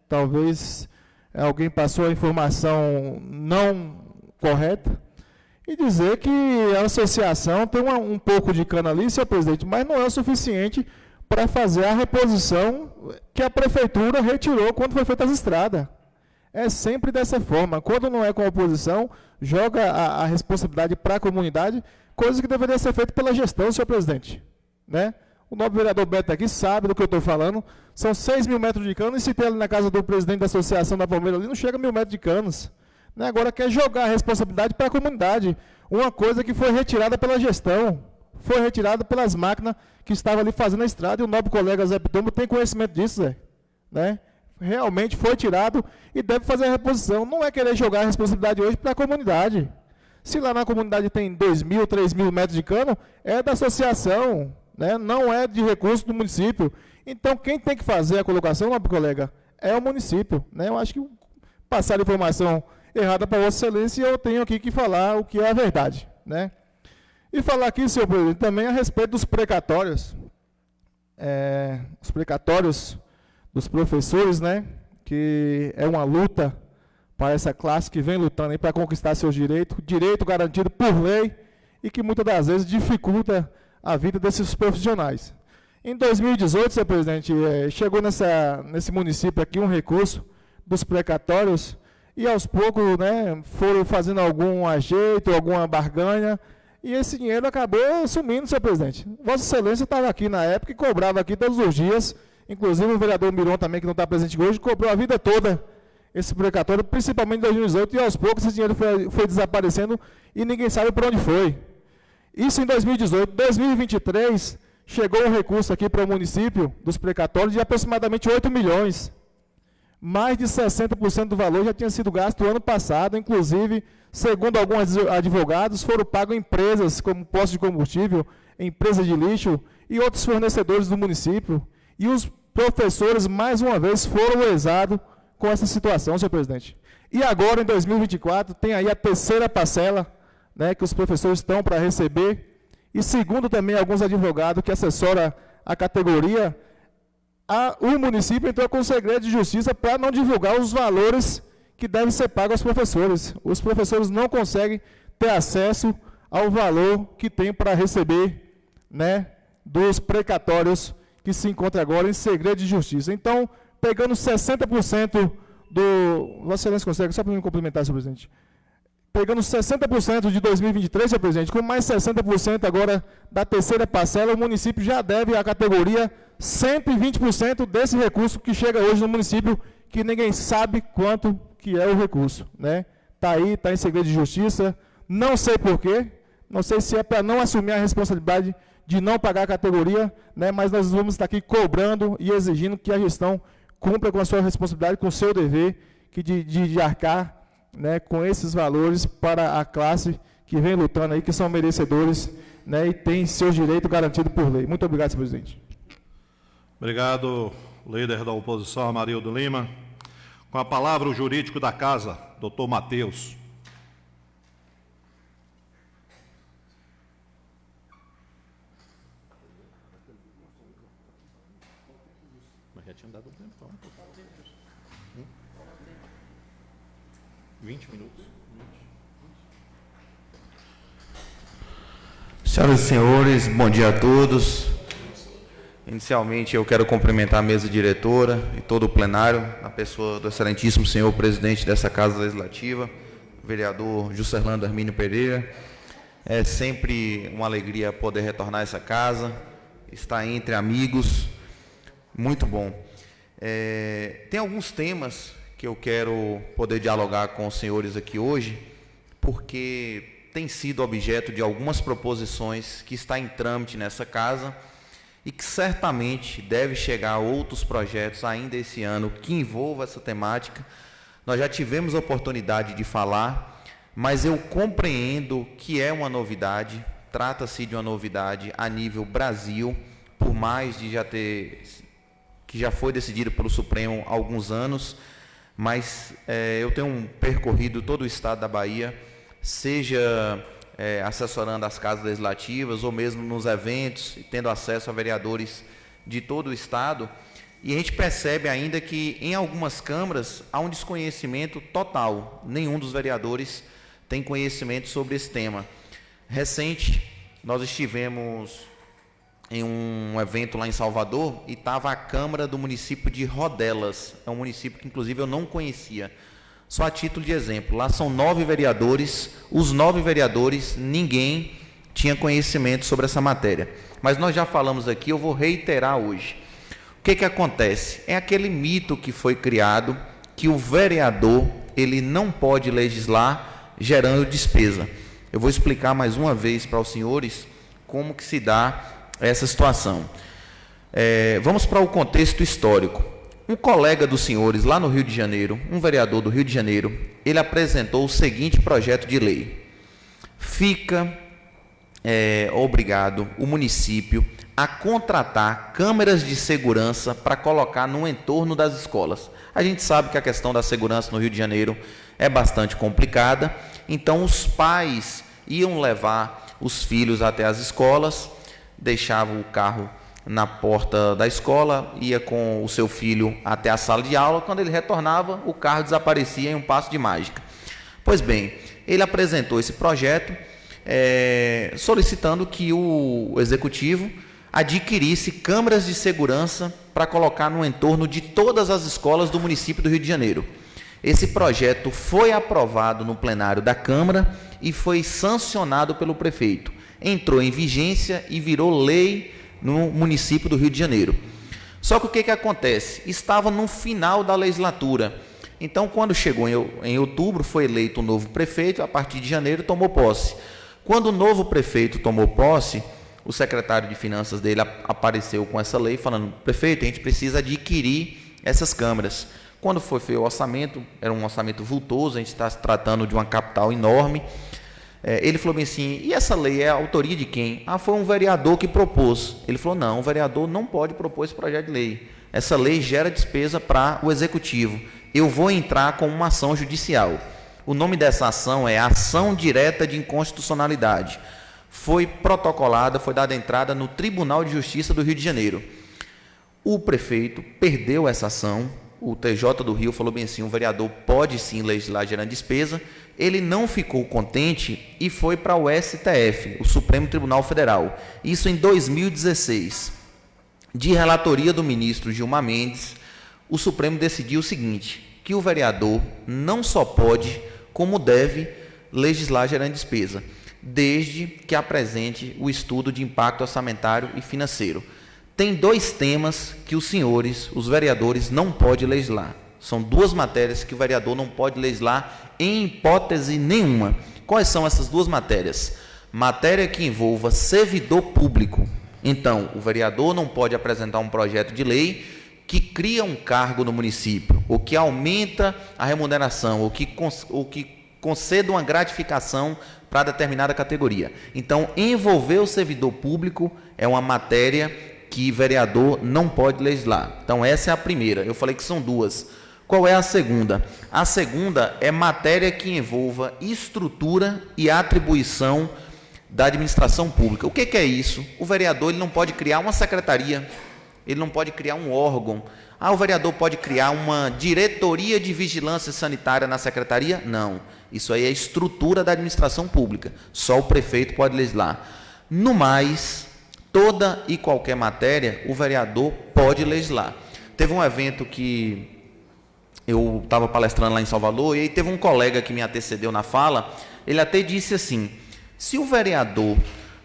Talvez alguém passou a informação não correta e dizer que a associação tem um pouco de cano ali, senhor presidente, mas não é o suficiente para fazer a reposição que a prefeitura retirou quando foi feita as estradas. É sempre dessa forma. Quando não é com a oposição, joga a responsabilidade para a comunidade, coisa que deveria ser feita pela gestão, senhor presidente. O nobre vereador Beto aqui sabe do que eu estou falando. São 6 mil metros de cano, e se tem ali na casa do presidente da Associação da Palmeira ali, não chega a 1.000 metros de canos. Agora quer jogar a responsabilidade para a comunidade. Uma coisa que foi retirada pela gestão, foi retirada pelas máquinas que estavam ali fazendo a estrada, e o nobre colega Zé Pitombo tem conhecimento disso, Zé. Realmente foi tirado e deve fazer a reposição. Não é querer jogar a responsabilidade hoje para a comunidade. Se lá na comunidade tem 2.000, 3.000 metros de cano, é da associação, não é de recurso do município. Então, quem tem que fazer a colocação, nobre colega, é o município. Eu acho que passaram informação errada para Vossa Excelência, e eu tenho aqui que falar o que é a verdade. E falar aqui, senhor presidente, também a respeito dos precatórios. Os precatórios dos professores, que é uma luta para essa classe que vem lutando para conquistar seus direitos, direito garantido por lei, e que muitas das vezes dificulta a vida desses profissionais. Em 2018, senhor presidente, chegou nesse município aqui um recurso dos precatórios, e aos poucos foram fazendo algum ajeito, alguma barganha, e esse dinheiro acabou sumindo, senhor presidente. Vossa Excelência estava aqui na época e cobrava aqui todos os dias, inclusive o vereador Miron também, que não está presente hoje, cobrou a vida toda esse precatório, principalmente em 2018, e aos poucos esse dinheiro foi desaparecendo e ninguém sabe para onde foi. Isso em 2018. 2023, chegou um recurso aqui para o município dos precatórios de aproximadamente 8 milhões. Mais de 60% do valor já tinha sido gasto ano passado, inclusive, segundo alguns advogados, foram pagos empresas como postos de combustível, empresas de lixo e outros fornecedores do município. E os professores, mais uma vez, foram lesados com essa situação, senhor presidente. E agora, em 2024, tem aí a terceira parcela, né, que os professores estão para receber. E segundo também alguns advogados que assessoram a categoria, o município entrou com segredo de justiça para não divulgar os valores que devem ser pagos aos professores. Os professores não conseguem ter acesso ao valor que tem para receber, né, dos precatórios que se encontra agora em segredo de justiça. Então, pegando 60% do... Vossa Excelência consegue, só para me complementar, senhor presidente. Pegando 60% de 2023, senhor presidente, com mais 60% agora da terceira parcela, o município já deve à categoria 120% desse recurso que chega hoje no município, que ninguém sabe quanto que é o recurso, né? Está aí, está em segredo de justiça, não sei porquê, não sei se é para não assumir a responsabilidade de não pagar a categoria, né? Mas nós vamos estar aqui cobrando e exigindo que a gestão cumpra com a sua responsabilidade, com o seu dever, que de arcar, né, com esses valores para a classe que vem lutando aí, que são merecedores, né, e tem seus direitos garantidos por lei. Muito obrigado, senhor presidente. Obrigado, líder da oposição, Amarildo Lima. Com a palavra, o jurídico da casa, doutor Matheus. Mas já tinha dado um tempão. 20 minutos. Senhoras e senhores, bom dia a todos. Inicialmente, eu quero cumprimentar a mesa diretora e todo o plenário, a pessoa do excelentíssimo senhor presidente dessa Casa Legislativa, vereador Juscelino Hermínio Pereira. É sempre uma alegria poder retornar a essa casa, estar entre amigos, muito bom. Tem alguns temas que eu quero poder dialogar com os senhores aqui hoje, porque tem sido objeto de algumas proposições que está em trâmite nessa casa e que certamente deve chegar a outros projetos ainda esse ano que envolvam essa temática. Nós já tivemos a oportunidade de falar, mas eu compreendo que é uma novidade, trata-se de uma novidade a nível Brasil, por mais de que já foi decidido pelo Supremo há alguns anos, mas eu tenho percorrido todo o estado da Bahia, seja assessorando as casas legislativas ou mesmo nos eventos, tendo acesso a vereadores de todo o estado, e a gente percebe ainda que em algumas câmaras há um desconhecimento total, nenhum dos vereadores tem conhecimento sobre esse tema. Recente, nós estivemos em um evento lá em Salvador e estava a Câmara do município de Rodelas, é um município que inclusive eu não conhecia. Só a título de exemplo, lá são 9 vereadores, os 9 vereadores, ninguém tinha conhecimento sobre essa matéria. Mas nós já falamos aqui, eu vou reiterar hoje. O que acontece? É aquele mito que foi criado, que o vereador, ele não pode legislar gerando despesa. Eu vou explicar mais uma vez para os senhores como que se dá essa situação. Vamos para o contexto histórico. Um colega dos senhores lá no Rio de Janeiro, um vereador do Rio de Janeiro, ele apresentou o seguinte projeto de lei. Fica obrigado o município a contratar câmeras de segurança para colocar no entorno das escolas. A gente sabe que a questão da segurança no Rio de Janeiro é bastante complicada, então os pais iam levar os filhos até as escolas, deixavam o carro na porta da escola, ia com o seu filho até a sala de aula, quando ele retornava, o carro desaparecia em um passo de mágica. Pois bem, ele apresentou esse projeto, solicitando que o executivo adquirisse câmeras de segurança para colocar no entorno de todas as escolas do município do Rio de Janeiro. Esse projeto foi aprovado no plenário da Câmara e foi sancionado pelo prefeito. Entrou em vigência e virou lei no município do Rio de Janeiro. Só que o que acontece? Estava no final da legislatura. Então, quando chegou em outubro, foi eleito um novo prefeito, a partir de janeiro tomou posse. Quando o novo prefeito tomou posse, o secretário de Finanças dele apareceu com essa lei, falando: prefeito, a gente precisa adquirir essas câmeras. Quando foi feito o orçamento, era um orçamento vultoso, a gente está se tratando de uma capital enorme. Ele falou bem assim: e essa lei é a autoria de quem? Foi um vereador que propôs. Ele falou: não, o vereador não pode propor esse projeto de lei. Essa lei gera despesa para o executivo. Eu vou entrar com uma ação judicial. O nome dessa ação é Ação Direta de Inconstitucionalidade. Foi protocolada, foi dada entrada no Tribunal de Justiça do Rio de Janeiro. O prefeito perdeu essa ação. O TJ do Rio falou bem assim: o vereador pode sim legislar gerando despesa. Ele não ficou contente e foi para o STF, o Supremo Tribunal Federal. Isso em 2016. De relatoria do ministro Gilmar Mendes, o Supremo decidiu o seguinte: que o vereador não só pode, como deve legislar gerando despesa, desde que apresente o estudo de impacto orçamentário e financeiro. Tem 2 temas que os senhores, os vereadores, não podem legislar. São 2 matérias que o vereador não pode legislar em hipótese nenhuma. Quais são essas 2 matérias? Matéria que envolva servidor público. Então, o vereador não pode apresentar um projeto de lei que cria um cargo no município, ou que aumenta a remuneração, ou que conceda uma gratificação para determinada categoria. Então, envolver o servidor público é uma matéria que vereador não pode legislar. Então, essa é a primeira. Eu falei que são 2. Qual é a segunda? A segunda é matéria que envolva estrutura e atribuição da administração pública. O que é isso? O vereador ele não pode criar uma secretaria, ele não pode criar um órgão. O vereador pode criar uma diretoria de vigilância sanitária na secretaria? Não. Isso aí é estrutura da administração pública. Só o prefeito pode legislar. No mais, toda e qualquer matéria, o vereador pode legislar. Teve um evento que eu estava palestrando lá em Salvador, e aí teve um colega que me antecedeu na fala, ele até disse assim: se o vereador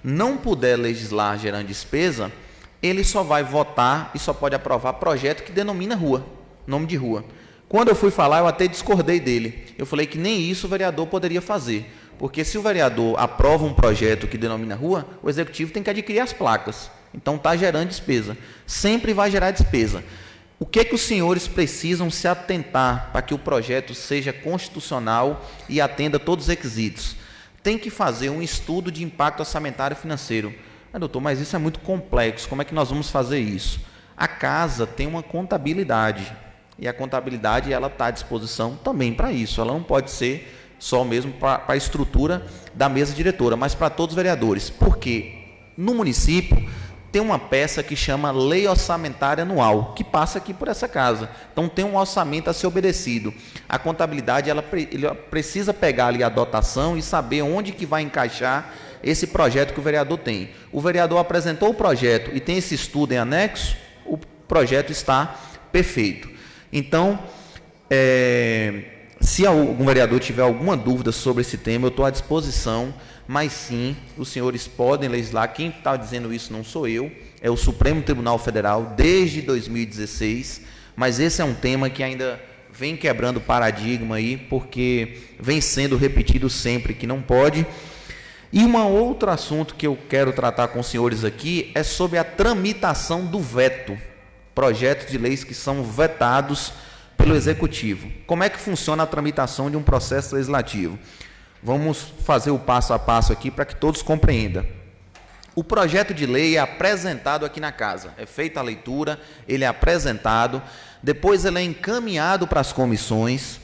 não puder legislar gerando despesa, ele só vai votar e só pode aprovar projeto que denomina rua, nome de rua. Quando eu fui falar, eu até discordei dele. Eu falei que nem isso o vereador poderia fazer, porque se o vereador aprova um projeto que denomina rua, o executivo tem que adquirir as placas. Então está gerando despesa. Sempre vai gerar despesa. O que os senhores precisam se atentar para que o projeto seja constitucional e atenda todos os requisitos? Tem que fazer um estudo de impacto orçamentário e financeiro. Doutor, mas isso é muito complexo, como é que nós vamos fazer isso? A casa tem uma contabilidade, e a contabilidade ela está à disposição também para isso. Ela não pode ser só mesmo para a estrutura da mesa diretora, mas para todos os vereadores, porque no município tem uma peça que chama Lei Orçamentária Anual, que passa aqui por essa casa. Então tem um orçamento a ser obedecido. A contabilidade ela precisa pegar ali a dotação e saber onde que vai encaixar esse projeto que o vereador tem. O vereador apresentou o projeto e tem esse estudo em anexo, o projeto está perfeito. Então, se algum vereador tiver alguma dúvida sobre esse tema, eu estou à disposição, mas sim, os senhores podem legislar. Quem está dizendo isso não sou eu, é o Supremo Tribunal Federal desde 2016, mas esse é um tema que ainda vem quebrando paradigma aí, porque vem sendo repetido sempre que não pode. E um outro assunto que eu quero tratar com os senhores aqui é sobre a tramitação do veto, projetos de leis que são vetados pelo Executivo. Como é que funciona a tramitação de um processo legislativo? Vamos fazer o passo a passo aqui para que todos compreendam. O projeto de lei é apresentado aqui na casa, é feita a leitura, ele é apresentado, depois ele é encaminhado para as comissões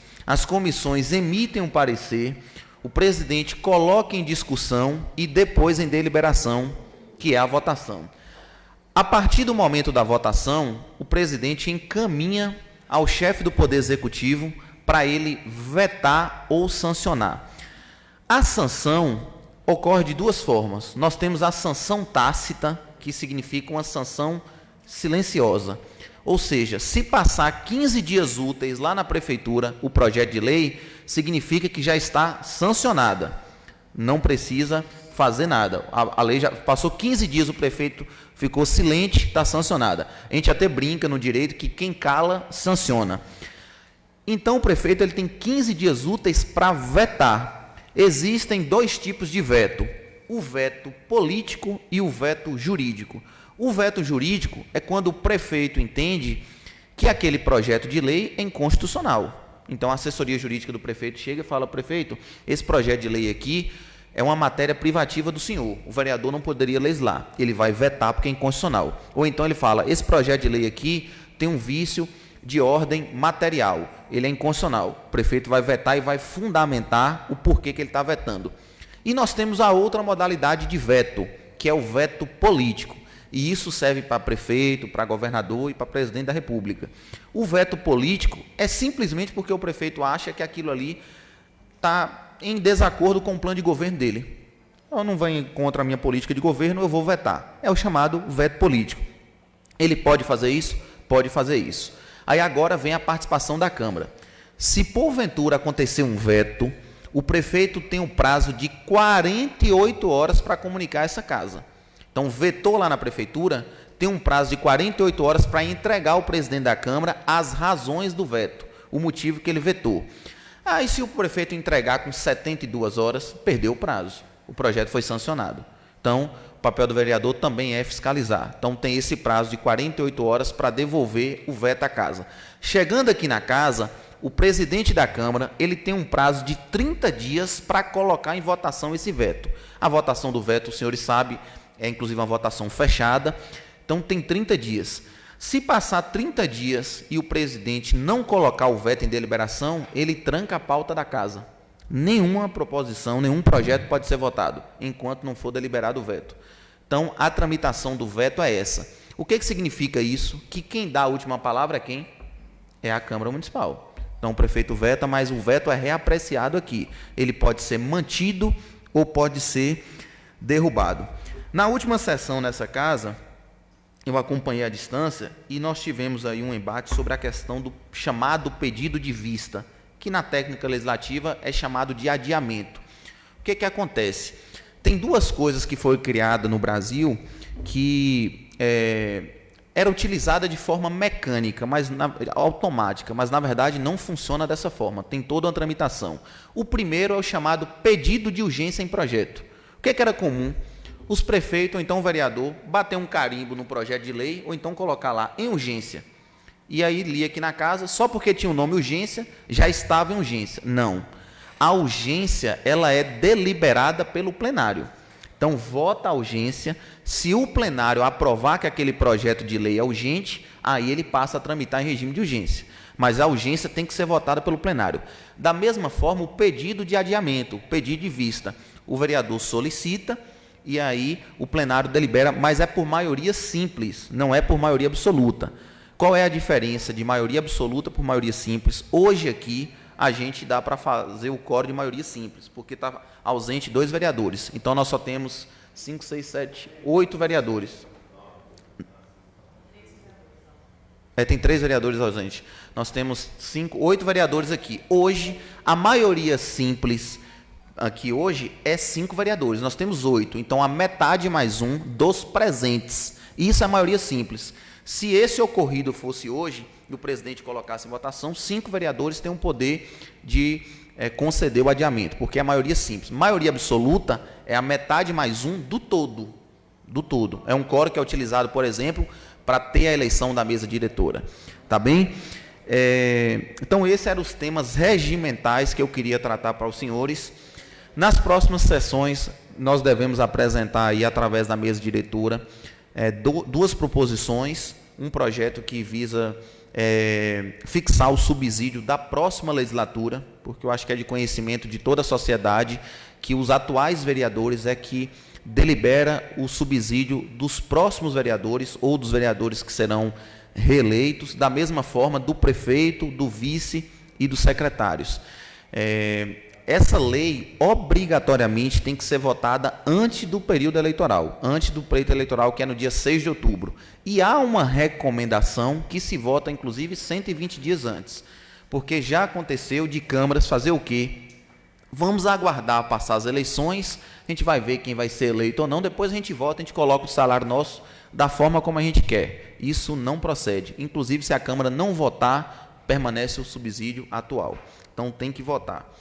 emitem um parecer, o presidente coloca em discussão e depois em deliberação, que é a votação. A partir do momento da votação, o presidente encaminha ao chefe do Poder Executivo para ele vetar ou sancionar. A sanção ocorre de 2 formas. Nós temos a sanção tácita, que significa uma sanção silenciosa. Ou seja, se passar 15 dias úteis lá na prefeitura o projeto de lei, significa que já está sancionada. Não precisa fazer nada. A lei já passou 15 dias, o prefeito ficou silente, está sancionada. A gente até brinca no direito que quem cala, sanciona. Então, o prefeito ele tem 15 dias úteis para vetar. Existem 2 tipos de veto. o veto político e o veto jurídico. O veto jurídico é quando o prefeito entende que aquele projeto de lei é inconstitucional. Então, a assessoria jurídica do prefeito chega e fala: prefeito, esse projeto de lei aqui é uma matéria privativa do senhor, o vereador não poderia legislar, ele vai vetar porque é inconstitucional. Ou então ele fala: esse projeto de lei aqui tem um vício de ordem material, ele é inconstitucional, o prefeito vai vetar e vai fundamentar o porquê que ele está vetando. E nós temos a outra modalidade de veto, que é o veto político, e isso serve para prefeito, para governador e para presidente da República. O veto político é simplesmente porque o prefeito acha que aquilo ali está em desacordo com o plano de governo dele. Eu não venho contra a minha política de governo, eu vou vetar. É o chamado veto político. Ele pode fazer isso? Pode fazer isso. Aí agora vem a participação da Câmara. Se porventura acontecer um veto, o prefeito tem um prazo de 48 horas para comunicar essa casa. Então, vetou lá na prefeitura, tem um prazo de 48 horas para entregar ao presidente da Câmara as razões do veto, o motivo que ele vetou. Aí, se o prefeito entregar com 72 horas, perdeu o prazo. O projeto foi sancionado. Então, o papel do vereador também é fiscalizar. Então, tem esse prazo de 48 horas para devolver o veto à casa. Chegando aqui na casa, o presidente da Câmara, ele tem um prazo de 30 dias para colocar em votação esse veto. A votação do veto, os senhores sabem, é inclusive uma votação fechada. Então, tem 30 dias. Se passar 30 dias e o presidente não colocar o veto em deliberação, ele tranca a pauta da casa. Nenhuma proposição, nenhum projeto pode ser votado, enquanto não for deliberado o veto. Então, a tramitação do veto é essa. O que significa isso? Que quem dá a última palavra é quem? É a Câmara Municipal. Então, o prefeito veta, mas o veto é reapreciado aqui. Ele pode ser mantido ou pode ser derrubado. Na última sessão nessa casa, eu acompanhei à distância e nós tivemos aí um embate sobre a questão do chamado pedido de vista, que na técnica legislativa é chamado de adiamento. O que acontece? Tem duas coisas que foram criadas no Brasil que era utilizada de forma mecânica, automática, mas na verdade não funciona dessa forma, tem toda uma tramitação. O primeiro é o chamado pedido de urgência em projeto. O que era comum? Os prefeitos, ou então o vereador, bater um carimbo no projeto de lei, ou então colocar lá em urgência. E aí lia aqui na casa, só porque tinha o nome urgência, já estava em urgência. Não. A urgência, ela é deliberada pelo plenário. Então, vota a urgência. Se o plenário aprovar que aquele projeto de lei é urgente, aí ele passa a tramitar em regime de urgência. Mas a urgência tem que ser votada pelo plenário. Da mesma forma, o pedido de adiamento, o pedido de vista. O vereador solicita e aí o plenário delibera, mas é por maioria simples, não é por maioria absoluta. Qual é a diferença de maioria absoluta por maioria simples? Hoje aqui a gente dá para fazer o quórum de maioria simples, porque está ausente 2 vereadores. Então nós só temos 5, 6, 7, 8 vereadores. Tem 3 vereadores ausentes. Nós temos 8 vereadores aqui. Hoje, a maioria simples aqui hoje é 5 vereadores. Nós temos 8. Então, a metade mais 1 dos presentes. Isso é a maioria simples. Se esse ocorrido fosse hoje, e o presidente colocasse em votação, 5 vereadores têm o poder de conceder o adiamento, porque é a maioria simples. Maioria absoluta é a metade mais 1 do todo. Do todo. É um quórum que é utilizado, por exemplo, para ter a eleição da mesa diretora. Tá bem? Então, esses eram os temas regimentais que eu queria tratar para os senhores. Nas próximas sessões, nós devemos apresentar aí, através da mesa diretora, 2 proposições, um projeto que visa fixar o subsídio da próxima legislatura, porque eu acho que é de conhecimento de toda a sociedade que os atuais vereadores é que delibera o subsídio dos próximos vereadores ou dos vereadores que serão reeleitos, da mesma forma do prefeito, do vice e dos secretários. Essa lei, obrigatoriamente, tem que ser votada antes do período eleitoral, que é no dia 6 de outubro. E há uma recomendação que se vota, inclusive, 120 dias antes, porque já aconteceu de câmaras fazer o quê? Vamos aguardar passar as eleições, a gente vai ver quem vai ser eleito ou não, depois a gente vota, a gente coloca o salário nosso da forma como a gente quer. Isso não procede. Inclusive, se a Câmara não votar, permanece o subsídio atual. Então, tem que votar.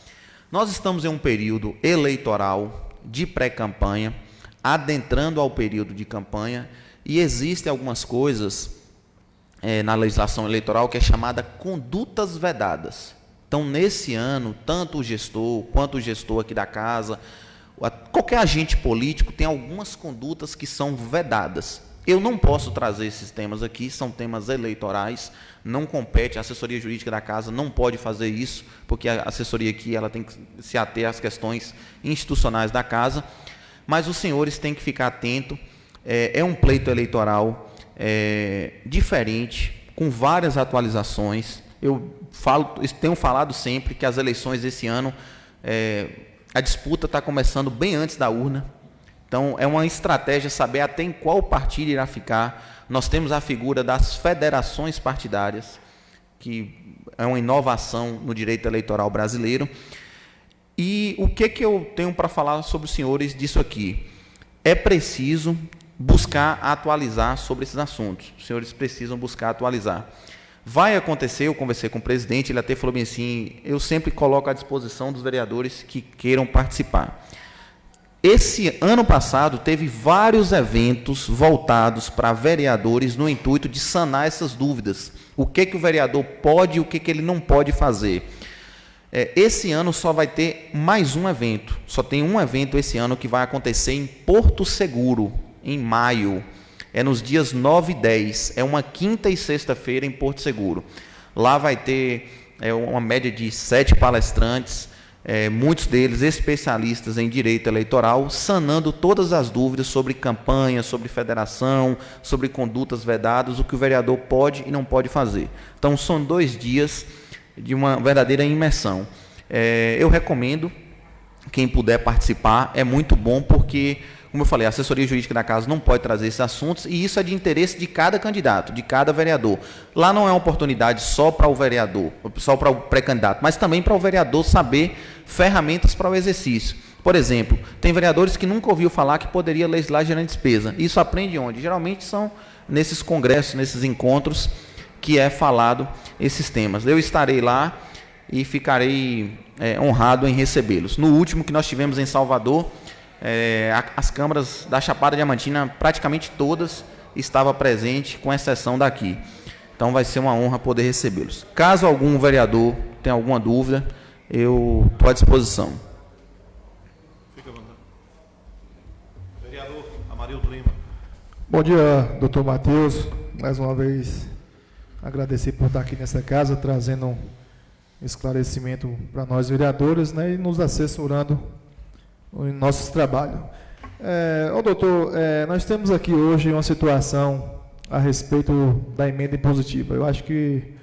Nós estamos em um período eleitoral, de pré-campanha, adentrando ao período de campanha, e existem algumas coisas na legislação eleitoral que é chamada condutas vedadas. Então, nesse ano, tanto o gestor quanto o gestor aqui da casa, qualquer agente político tem algumas condutas que são vedadas. Eu não posso trazer esses temas aqui, são temas eleitorais, não compete, a assessoria jurídica da casa não pode fazer isso, porque a assessoria aqui ela tem que se ater às questões institucionais da casa, mas os senhores têm que ficar atentos, é um pleito eleitoral diferente, com várias atualizações. Eu tenho falado sempre que as eleições desse ano, a disputa está começando bem antes da urna. Então, é uma estratégia saber até em qual partido irá ficar. Nós temos a figura das federações partidárias, que é uma inovação no direito eleitoral brasileiro. E o que eu tenho para falar sobre os senhores disso aqui? É preciso buscar atualizar sobre esses assuntos. Os senhores precisam buscar atualizar. Vai acontecer, eu conversei com o presidente, ele até falou bem assim, eu sempre coloco à disposição dos vereadores que queiram participar. Esse ano passado teve vários eventos voltados para vereadores no intuito de sanar essas dúvidas. O que o vereador pode e o que ele não pode fazer. Esse ano só vai ter mais um evento. Só tem um evento esse ano que vai acontecer em Porto Seguro, em maio. É nos dias 9 e 10. É uma quinta e sexta-feira em Porto Seguro. Lá vai ter uma média de 7 palestrantes, muitos deles especialistas em direito eleitoral, sanando todas as dúvidas sobre campanha, sobre federação, sobre condutas vedadas, o que o vereador pode e não pode fazer. Então, são 2 dias de uma verdadeira imersão. Eu recomendo, quem puder participar, é muito bom, porque, como eu falei, a assessoria jurídica da casa não pode trazer esses assuntos, e isso é de interesse de cada candidato, de cada vereador. Lá não é uma oportunidade só para o vereador, só para o pré-candidato, mas também para o vereador saber ferramentas para o exercício. Por exemplo, tem vereadores que nunca ouviu falar que poderia legislar gerando despesa. Isso aprende onde? Geralmente são nesses congressos, nesses encontros, que é falado esses temas. Eu estarei lá e ficarei honrado em recebê-los. No último que nós tivemos em Salvador, as câmaras da Chapada Diamantina, praticamente todas, estavam presentes, com exceção daqui. Então vai ser uma honra poder recebê-los. Caso algum vereador tenha alguma dúvida, eu estou à disposição. Fica à vontade. Vereador Amarildo Lima. Bom dia, doutor Matheus. Mais uma vez, agradecer por estar aqui nessa casa, trazendo um esclarecimento para nós vereadores, né, e nos assessorando em nossos trabalhos. Doutor, nós temos aqui hoje uma situação a respeito da emenda impositiva. Eu acho que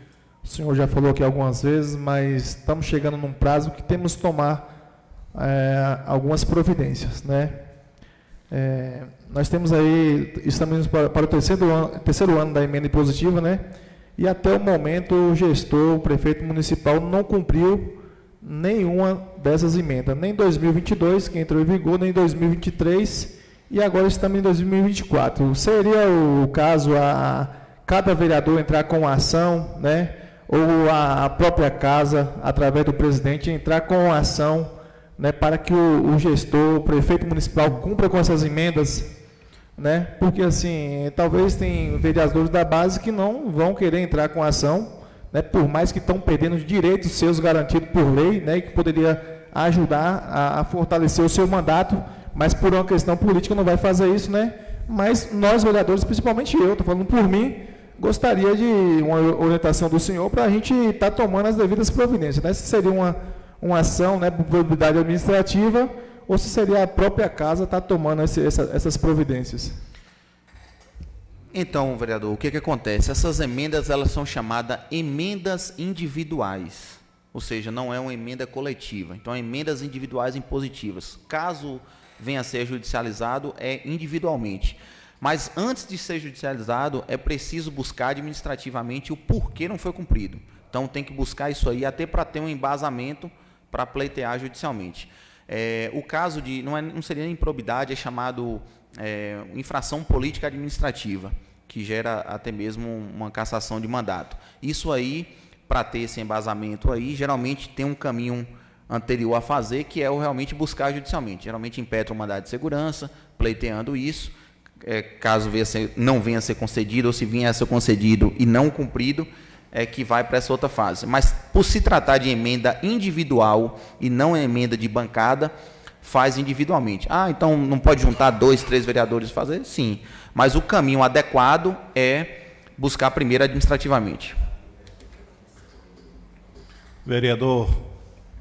o senhor já falou aqui algumas vezes, mas estamos chegando num prazo que temos que tomar algumas providências, né? Nós temos aí, estamos para o terceiro ano da emenda impositiva, né? E até o momento o gestor, o prefeito municipal, não cumpriu nenhuma dessas emendas, nem em 2022, que entrou em vigor, nem em 2023, e agora estamos em 2024. Seria o caso cada vereador entrar com uma ação, né? Ou a própria casa, através do presidente, entrar com uma ação, né, para que o gestor, o prefeito municipal, cumpra com essas emendas, né? Porque, assim, talvez tem vereadores da base que não vão querer entrar com ação, né, por mais que estão perdendo direitos seus garantidos por lei, né, que poderia ajudar a fortalecer o seu mandato, mas por uma questão política não vai fazer isso, né? Mas nós, vereadores, principalmente eu, estou falando por mim, gostaria de uma orientação do senhor para a gente estar tomando as devidas providências, né? Se seria uma ação, né, por probidade administrativa, ou se seria a própria casa estar tomando essas providências. Então, vereador, o que acontece? Essas emendas, elas são chamadas emendas individuais, ou seja, não é uma emenda coletiva. Então, emendas individuais impositivas. Caso venha a ser judicializado, é individualmente. Mas antes de ser judicializado, é preciso buscar administrativamente o porquê não foi cumprido. Então, tem que buscar isso aí até para ter um embasamento para pleitear judicialmente. O caso de, não seria improbidade, é chamado infração política administrativa, que gera até mesmo uma cassação de mandato. Isso aí, para ter esse embasamento aí, geralmente tem um caminho anterior a fazer, que é o realmente buscar judicialmente. Geralmente impetra um mandado de segurança, pleiteando isso, caso não venha a ser concedido, ou se vier a ser concedido e não cumprido, que vai para essa outra fase. Mas, por se tratar de emenda individual e não emenda de bancada, faz individualmente. Então não pode juntar 2, 3 vereadores e fazer? Sim. Mas o caminho adequado é buscar primeiro administrativamente. Vereador,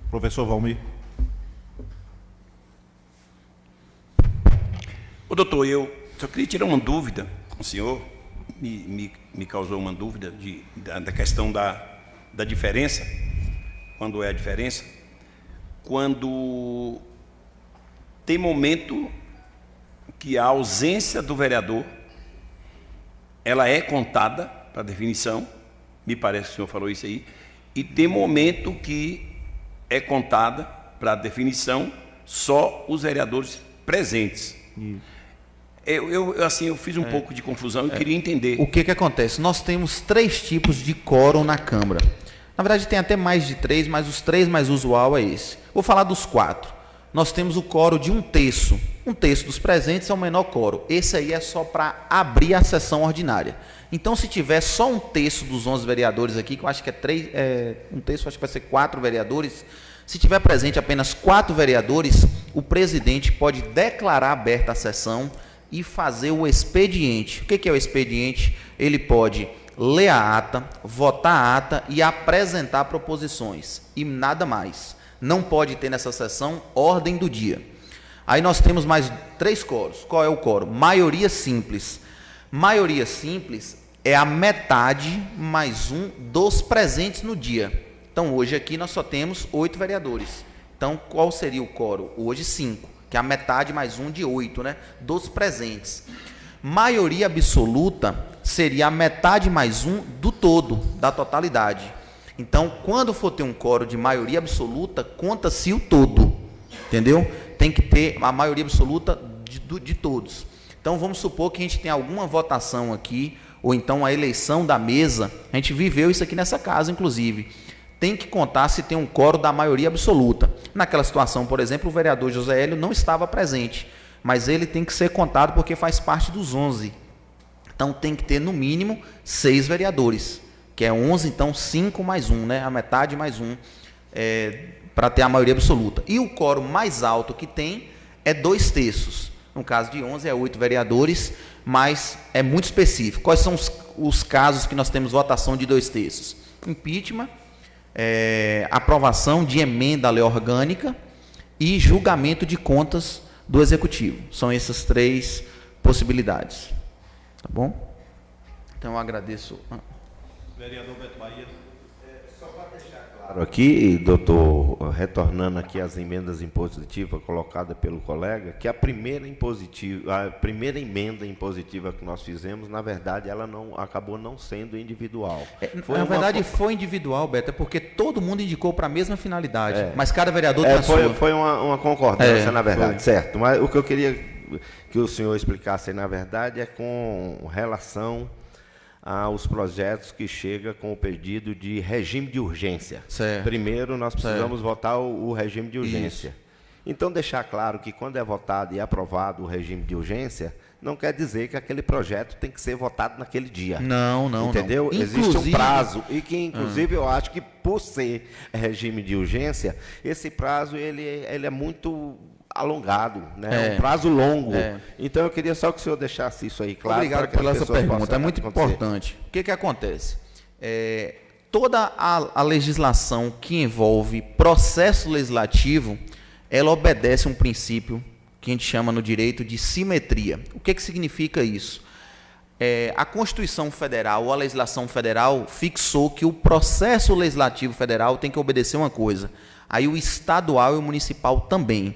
professor Valmir. Doutor, eu só queria tirar uma dúvida. O senhor me causou uma dúvida da questão da diferença. Quando é a diferença? Quando tem momento que a ausência do vereador, ela é contada para definição, me parece que o senhor falou isso aí, e tem momento que é contada para definição só os vereadores presentes. Eu fiz um pouco de confusão e queria entender. O que acontece? Nós temos 3 tipos de quórum na Câmara. Na verdade, tem até mais de 3, mas os 3 mais usual é esse. Vou falar dos 4. Nós temos o quórum de 1/3. 1/3 dos presentes é o menor quórum. Esse aí é só para abrir a sessão ordinária. Então, se tiver só 1/3 dos 11 vereadores aqui, que eu acho que 1/3, acho que vai ser 4 vereadores. Se tiver presente apenas 4 vereadores, o presidente pode declarar aberta a sessão e fazer o expediente. O que é o expediente? Ele pode ler a ata, votar a ata e apresentar proposições. E nada mais. Não pode ter nessa sessão ordem do dia. Aí nós temos mais 3 quóruns. Qual é o quórum? Maioria simples. Maioria simples é a metade mais 1 dos presentes no dia. Então, hoje aqui nós só temos 8 vereadores. Então, qual seria o quórum? Hoje, 5, que é a metade mais 1 de 8, né? Dos presentes. Maioria absoluta seria a metade mais 1 do todo, da totalidade. Então, quando for ter um quórum de maioria absoluta, conta-se o todo, entendeu? Tem que ter a maioria absoluta de todos. Então, vamos supor que a gente tem alguma votação aqui, ou então a eleição da mesa, a gente viveu isso aqui nessa casa, inclusive. Tem que contar se tem um quórum da maioria absoluta. Naquela situação, por exemplo, o vereador José Hélio não estava presente, mas ele tem que ser contado porque faz parte dos 11. Então, tem que ter, no mínimo, 6 vereadores, que é 11, então 5 mais 1, né? A metade mais 1, para ter a maioria absoluta. E o quórum mais alto que tem é 2/3. No caso de 11, é 8 vereadores, mas é muito específico. Quais são os casos que nós temos votação de 2/3? Impeachment, aprovação de emenda à lei orgânica e julgamento de contas do Executivo. São essas 3 possibilidades. Tá bom? Então, eu agradeço. Vereador Beto Bahia. Só para deixar claro aqui, doutor, retornando aqui às emendas impositivas colocadas pelo colega, que a primeira emenda impositiva que nós fizemos, na verdade, ela acabou não sendo individual. Na verdade, foi individual, Beto, é porque todo mundo indicou para a mesma finalidade, mas cada vereador tem a sua. Foi uma concordância, na verdade, certo. Mas o que eu queria que o senhor explicasse, na verdade, é com relação aos projetos que chegam com o pedido de regime de urgência. Certo. Primeiro, nós precisamos votar o regime de urgência. Isso. Então, deixar claro que quando é votado e aprovado o regime de urgência, não quer dizer que aquele projeto tem que ser votado naquele dia. Não. Entendeu? Não. Existe um prazo e que, inclusive, eu acho que, por ser regime de urgência, esse prazo ele é muito alongado, né? Um prazo longo. Então, eu queria só que o senhor deixasse isso aí claro. Obrigado pela essa pergunta, é muito importante. O que acontece? Toda a legislação que envolve processo legislativo, ela obedece a um princípio que a gente chama no direito de simetria. O que significa isso? A Constituição Federal ou a legislação federal fixou que o processo legislativo federal tem que obedecer uma coisa, aí o estadual e o municipal também.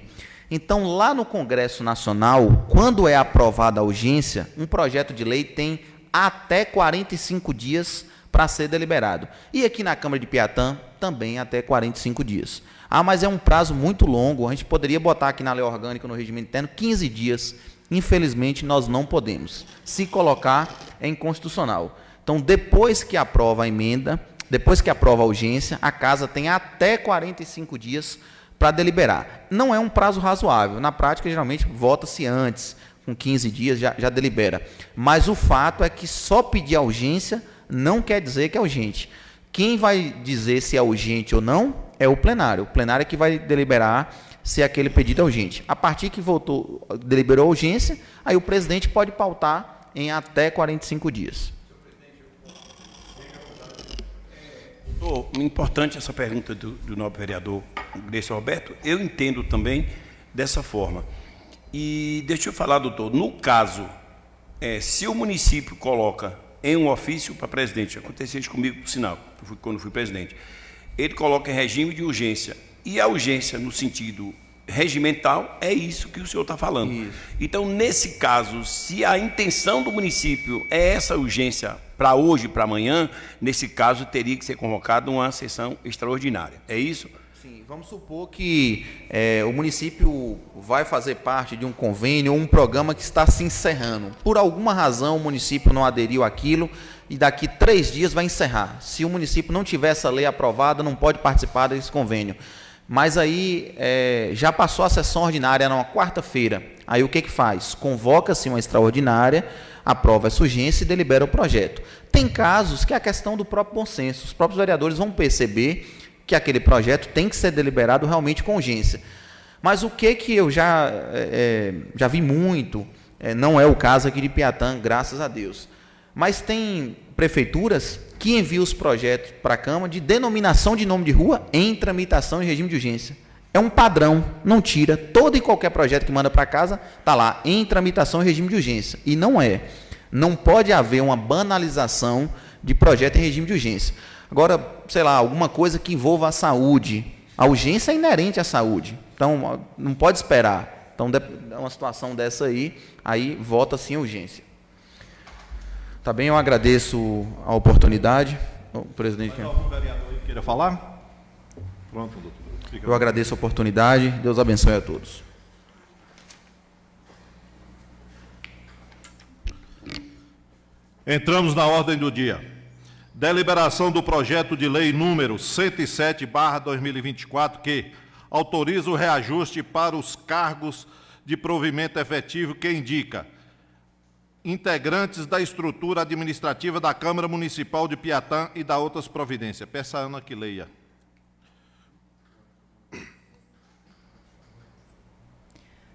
Então, lá no Congresso Nacional, quando é aprovada a urgência, um projeto de lei tem até 45 dias para ser deliberado. E aqui na Câmara de Piatã, também até 45 dias. Mas é um prazo muito longo, a gente poderia botar aqui na lei orgânica, no regimento interno, 15 dias. Infelizmente, nós não podemos. Se colocar, é inconstitucional. Então, depois que aprova a emenda, depois que aprova a urgência, a Casa tem até 45 dias para deliberar. Não é um prazo razoável. Na prática, geralmente, vota-se antes, com 15 dias já delibera. Mas o fato é que só pedir a urgência não quer dizer que é urgente. Quem vai dizer se é urgente ou não é o plenário. O plenário é que vai deliberar se aquele pedido é urgente. A partir que deliberou a urgência, aí o presidente pode pautar em até 45 dias. Importante essa pergunta do nobre vereador Gleison Roberto. Eu entendo também dessa forma. E deixa eu falar, doutor, no caso, se o município coloca em um ofício para presidente, aconteceu isso comigo, por sinal, quando fui presidente, ele coloca em regime de urgência, e a urgência no sentido regimental é isso que o senhor está falando. Isso. Então, nesse caso, se a intenção do município é essa urgência para hoje, para amanhã, nesse caso teria que ser convocada uma sessão extraordinária. É isso? Sim, vamos supor que o município vai fazer parte de um convênio ou um programa que está se encerrando. Por alguma razão, o município não aderiu àquilo e daqui 3 dias vai encerrar. Se o município não tiver essa lei aprovada, não pode participar desse convênio. Mas aí já passou a sessão ordinária numa quarta-feira. Aí o que faz? Convoca-se uma extraordinária, aprova essa urgência e delibera o projeto. Tem casos que é a questão do próprio bom senso. Os próprios vereadores vão perceber que aquele projeto tem que ser deliberado realmente com urgência. Mas o que eu já vi muito, não é o caso aqui de Piatã, graças a Deus. Mas tem prefeituras que enviam os projetos para a Câmara de denominação de nome de rua em tramitação em regime de urgência. É um padrão, não tira. Todo e qualquer projeto que manda para casa está lá, em tramitação em regime de urgência. E não é. Não pode haver uma banalização de projeto em regime de urgência. Agora, sei lá, alguma coisa que envolva a saúde. A urgência é inerente à saúde. Então, não pode esperar. Então, uma situação dessa aí vota-se em urgência. Tá bem, eu agradeço a oportunidade. O presidente. Mas algum vereador aí queira falar? Pronto, doutor. Eu agradeço a oportunidade. Deus abençoe a todos. Entramos na ordem do dia. Deliberação do projeto de lei número 107/2024, que autoriza o reajuste para os cargos de provimento efetivo que indica integrantes da estrutura administrativa da Câmara Municipal de Piatã e da outras providências. Peça a Ana que leia.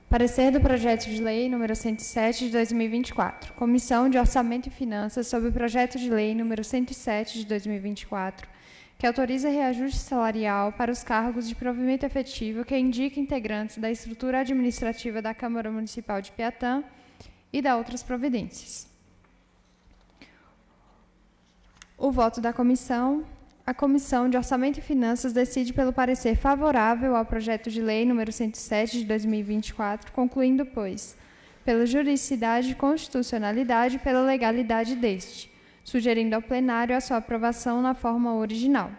Parecer do projeto de lei número 107 de 2024. Comissão de Orçamento e Finanças sobre o projeto de lei número 107 de 2024, que autoriza reajuste salarial para os cargos de provimento efetivo que indica integrantes da estrutura administrativa da Câmara Municipal de Piatã e da outras providências. O voto da comissão. A Comissão de Orçamento e Finanças decide pelo parecer favorável ao projeto de lei número 107 de 2024, concluindo, pois, pela juridicidade e constitucionalidade e pela legalidade deste, sugerindo ao plenário a sua aprovação na forma original.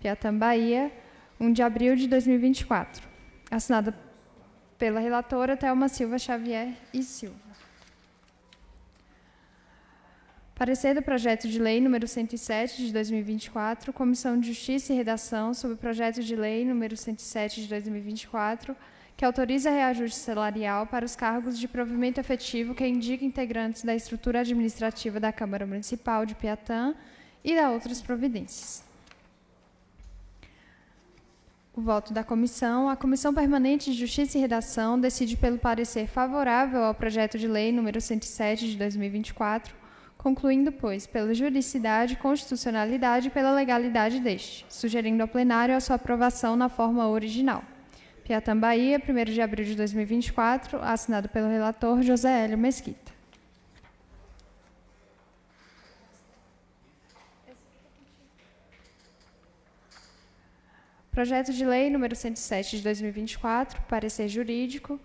Piatã, Bahia, 1 de abril de 2024. Assinada pela relatora Thelma Silva Xavier e Silva. Parecer do projeto de lei número 107 de 2024, Comissão de Justiça e Redação sobre o projeto de lei número 107 de 2024, que autoriza reajuste salarial para os cargos de provimento efetivo que indica integrantes da estrutura administrativa da Câmara Municipal de Piatã e da outras providências. O voto da comissão. A Comissão Permanente de Justiça e Redação decide pelo parecer favorável ao projeto de lei número 107 de 2024, concluindo, pois, pela juridicidade, constitucionalidade e pela legalidade deste, sugerindo ao plenário a sua aprovação na forma original. Piatã, Bahia, 1º de abril de 2024, assinado pelo relator José Hélio Mesquita. Projeto de lei número 107 de 2024, parecer jurídico.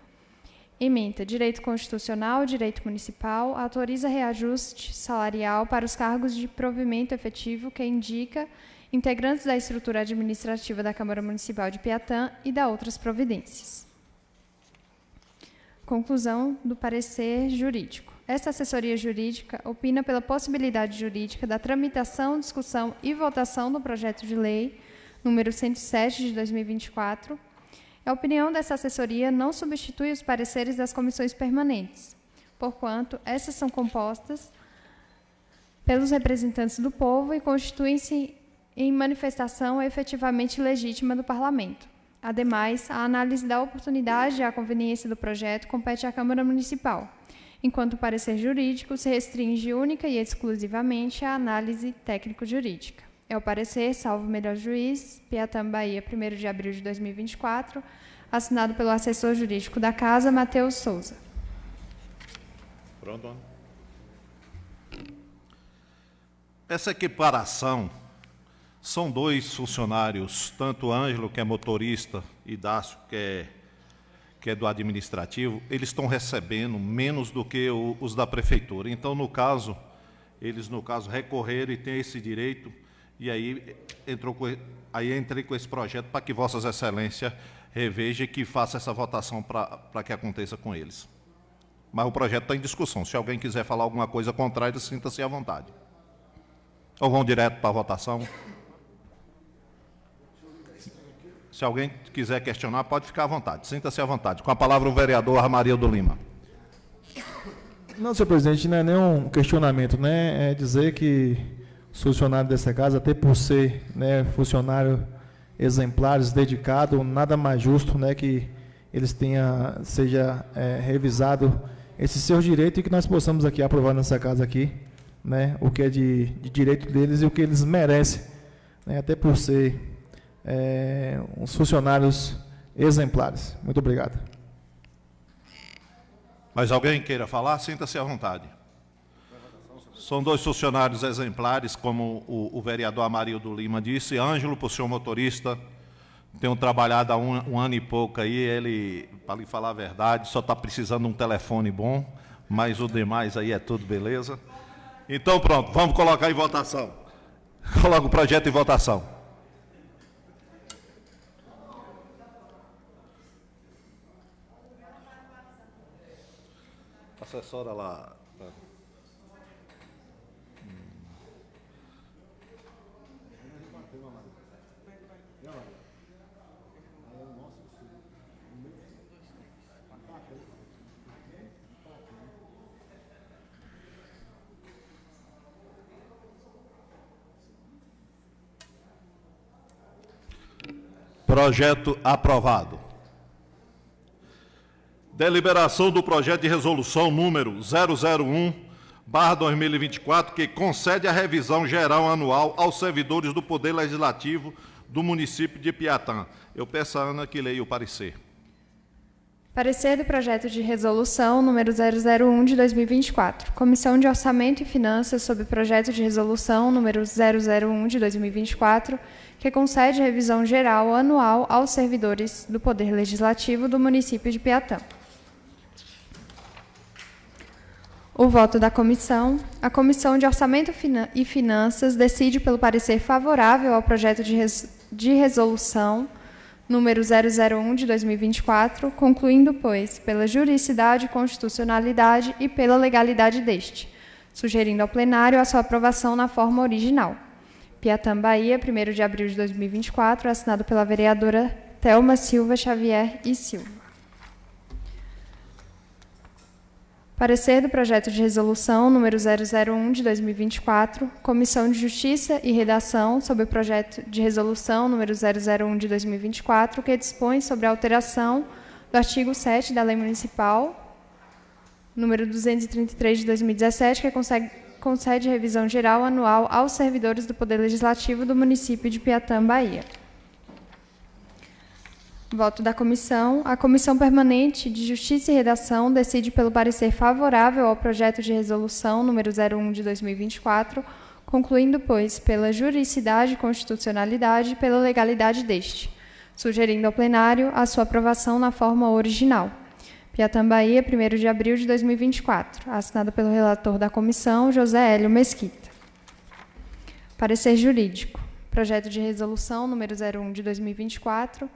Ementa direito constitucional, direito municipal, autoriza reajuste salarial para os cargos de provimento efetivo que indica integrantes da estrutura administrativa da Câmara Municipal de Piatã e da outras providências. Conclusão do parecer jurídico. Esta assessoria jurídica opina pela possibilidade jurídica da tramitação, discussão e votação do projeto de lei número 107 de 2024, A opinião dessa assessoria não substitui os pareceres das comissões permanentes, porquanto essas são compostas pelos representantes do povo e constituem-se em manifestação efetivamente legítima do Parlamento. Ademais, a análise da oportunidade e a conveniência do projeto compete à Câmara Municipal, enquanto o parecer jurídico se restringe única e exclusivamente à análise técnico-jurídica. É o parecer, salvo o melhor juiz, Piatã, Bahia, 1º de abril de 2024, assinado pelo assessor jurídico da Casa, Matheus Souza. Pronto, Ana? Essa equiparação são 2 funcionários, tanto Ângelo, que é motorista, e Dácio, que é do administrativo, eles estão recebendo menos do que os da prefeitura. Então, eles, no caso, recorreram e têm esse direito, e aí entrei com esse projeto para que Vossas Excelências reveja e que faça essa votação para que aconteça com eles. Mas o projeto está em discussão. Se alguém quiser falar alguma coisa contrária, sinta-se à vontade. Ou vão direto para a votação? Se alguém quiser questionar, pode ficar à vontade. Sinta-se à vontade. Com a palavra o vereador Armarildo Lima. Não, senhor presidente, não é nenhum questionamento, né? É dizer que os funcionários dessa casa, até por ser, né, funcionário exemplares, dedicado, nada mais justo, né, que eles seja revisado esse seu direito e que nós possamos aqui aprovar nessa casa aqui, né, o que é de direito deles e o que eles merecem, né, até por ser uns funcionários exemplares. Muito obrigado. Mas alguém queira falar? Sinta-se à vontade. São 2 funcionários exemplares, como o vereador Amarildo Lima disse. Ângelo, por ser um motorista, tem trabalhado há um ano e pouco aí. Ele, para lhe falar a verdade, só está precisando de um telefone bom, mas o demais aí é tudo beleza. Então, pronto, vamos colocar em votação. Coloca o projeto em votação. Assessora lá. Projeto aprovado. Deliberação do projeto de resolução número 001/2024, que concede a revisão geral anual aos servidores do Poder Legislativo do município de Piatã. Eu peço à Ana que leia o parecer. Parecer do projeto de resolução número 001 de 2024. Comissão de Orçamento e Finanças sobre o projeto de resolução número 001 de 2024, que concede revisão geral anual aos servidores do Poder Legislativo do município de Piatã. O voto da comissão. A Comissão de Orçamento e Finanças decide pelo parecer favorável ao projeto de resolução número 001 de 2024, concluindo, pois, pela juridicidade, constitucionalidade e pela legalidade deste, sugerindo ao plenário a sua aprovação na forma original. Piatã, Bahia, 1º de abril de 2024, assinado pela vereadora Thelma Silva Xavier e Silva. Parecer do projeto de resolução número 001 de 2024, Comissão de Justiça e Redação sobre o projeto de resolução número 001 de 2024, que dispõe sobre a alteração do artigo 7 da Lei Municipal número 233 de 2017, que concede revisão geral anual aos servidores do Poder Legislativo do município de Piatã, Bahia. Voto da comissão. A Comissão Permanente de Justiça e Redação decide pelo parecer favorável ao projeto de resolução número 01 de 2024, concluindo, pois, pela juridicidade, constitucionalidade e pela legalidade deste, sugerindo ao plenário a sua aprovação na forma original. Piatã, Bahia, 1º de abril de 2024, assinado pelo relator da comissão, José Hélio Mesquita. Parecer jurídico. Projeto de resolução número 01 de 2024,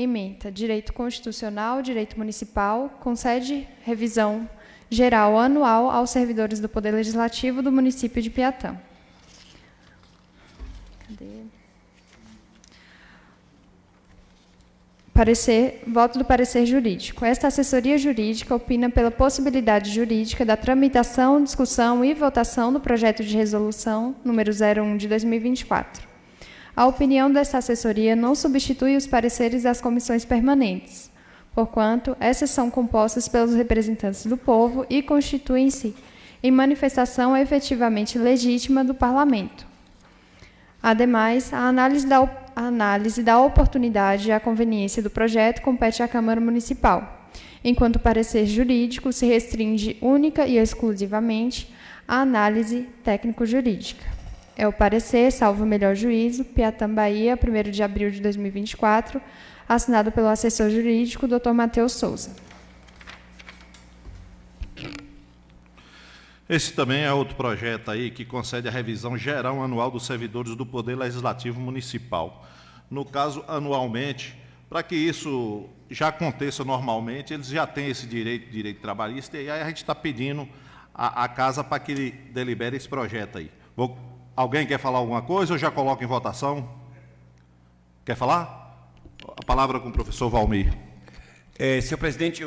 ementa Direito Constitucional, Direito Municipal, concede revisão geral anual aos servidores do Poder Legislativo do município de Piatã. Voto do parecer jurídico. Esta assessoria jurídica opina pela possibilidade jurídica da tramitação, discussão e votação do projeto de resolução número 01 de 2024. A opinião desta assessoria não substitui os pareceres das comissões permanentes, porquanto essas são compostas pelos representantes do povo e constituem-se em manifestação efetivamente legítima do Parlamento. Ademais, a análise da oportunidade e a conveniência do projeto compete à Câmara Municipal, enquanto o parecer jurídico se restringe única e exclusivamente à análise técnico-jurídica. É o parecer, salvo o melhor juízo, Piatã, Bahia, 1º de abril de 2024, assinado pelo assessor jurídico, Dr. Matheus Souza. Esse também é outro projeto aí que concede a revisão geral anual dos servidores do Poder Legislativo Municipal. No caso, anualmente, para que isso já aconteça normalmente, eles já têm esse direito trabalhista, e aí a gente está pedindo à Casa para que ele delibere esse projeto aí. Alguém quer falar alguma coisa ou já coloca em votação? Quer falar? A palavra com o professor Valmir. Senhor presidente,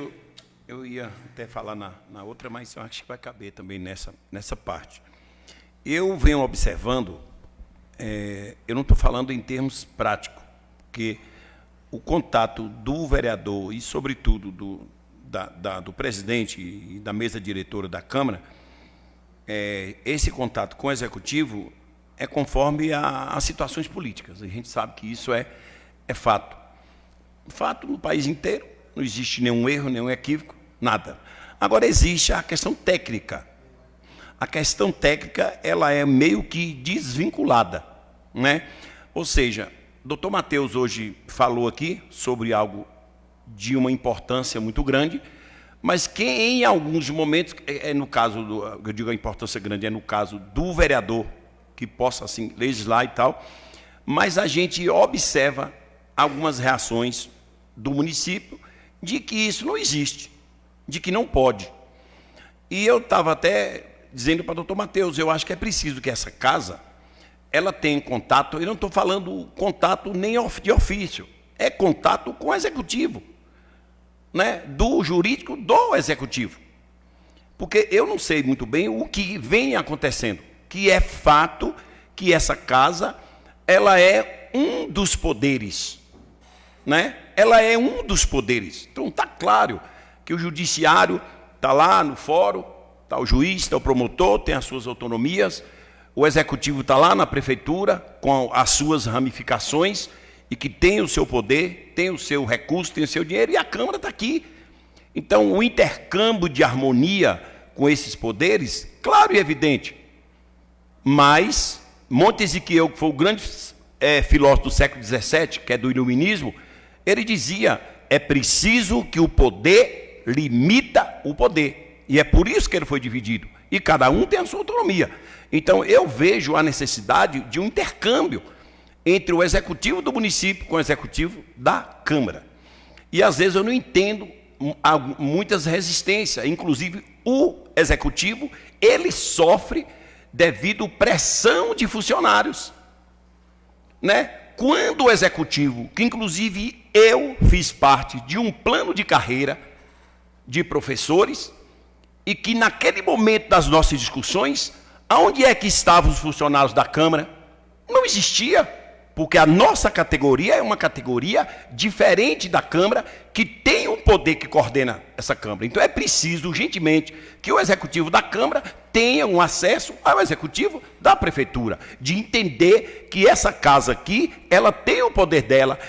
eu ia até falar na outra, mas eu acho que vai caber também nessa parte. Eu venho observando, eu não estou falando em termos práticos, porque o contato do vereador e, sobretudo, do presidente e da mesa diretora da Câmara, esse contato com o Executivo é conforme as situações políticas. A gente sabe que isso é fato. Fato no país inteiro, não existe nenhum erro, nenhum equívoco, nada. Agora, existe a questão técnica. A questão técnica, ela é meio que desvinculada, né? Ou seja, o doutor Matheus hoje falou aqui sobre algo de uma importância muito grande, mas que em alguns momentos, no caso, eu digo a importância grande, é no caso do vereador, que possa assim legislar e tal, mas a gente observa algumas reações do município de que isso não existe, de que não pode. E eu estava até dizendo para o doutor Matheus, eu acho que é preciso que essa casa, ela tenha contato, eu não estou falando contato nem de ofício, é contato com o executivo, né, do jurídico do executivo. Porque eu não sei muito bem o que vem acontecendo, que é fato que essa casa, ela é um dos poderes, né? Ela é um dos poderes. Então está claro que o judiciário está lá no fórum, está o juiz, está o promotor, tem as suas autonomias, o executivo está lá na prefeitura com as suas ramificações e que tem o seu poder, tem o seu recurso, tem o seu dinheiro, e a Câmara está aqui. Então o intercâmbio de harmonia com esses poderes, claro e evidente, mas Montesquieu, que foi o grande filósofo do século XVII, que é do iluminismo, ele dizia, é preciso que o poder limita o poder. E é por isso que ele foi dividido. E cada um tem a sua autonomia. Então, eu vejo a necessidade de um intercâmbio entre o executivo do município com o executivo da Câmara. E, às vezes, eu não entendo muitas resistências. Inclusive, o executivo, ele sofre devido à pressão de funcionários, né? Quando o executivo, que inclusive eu fiz parte de um plano de carreira de professores, e que naquele momento das nossas discussões, aonde é que estavam os funcionários da Câmara? Não existia, porque a nossa categoria é uma categoria diferente da Câmara, que tem um poder que coordena essa Câmara. Então é preciso, urgentemente, que o executivo da Câmara tenha um acesso ao executivo da Prefeitura, de entender que essa casa aqui, ela tem o poder dela,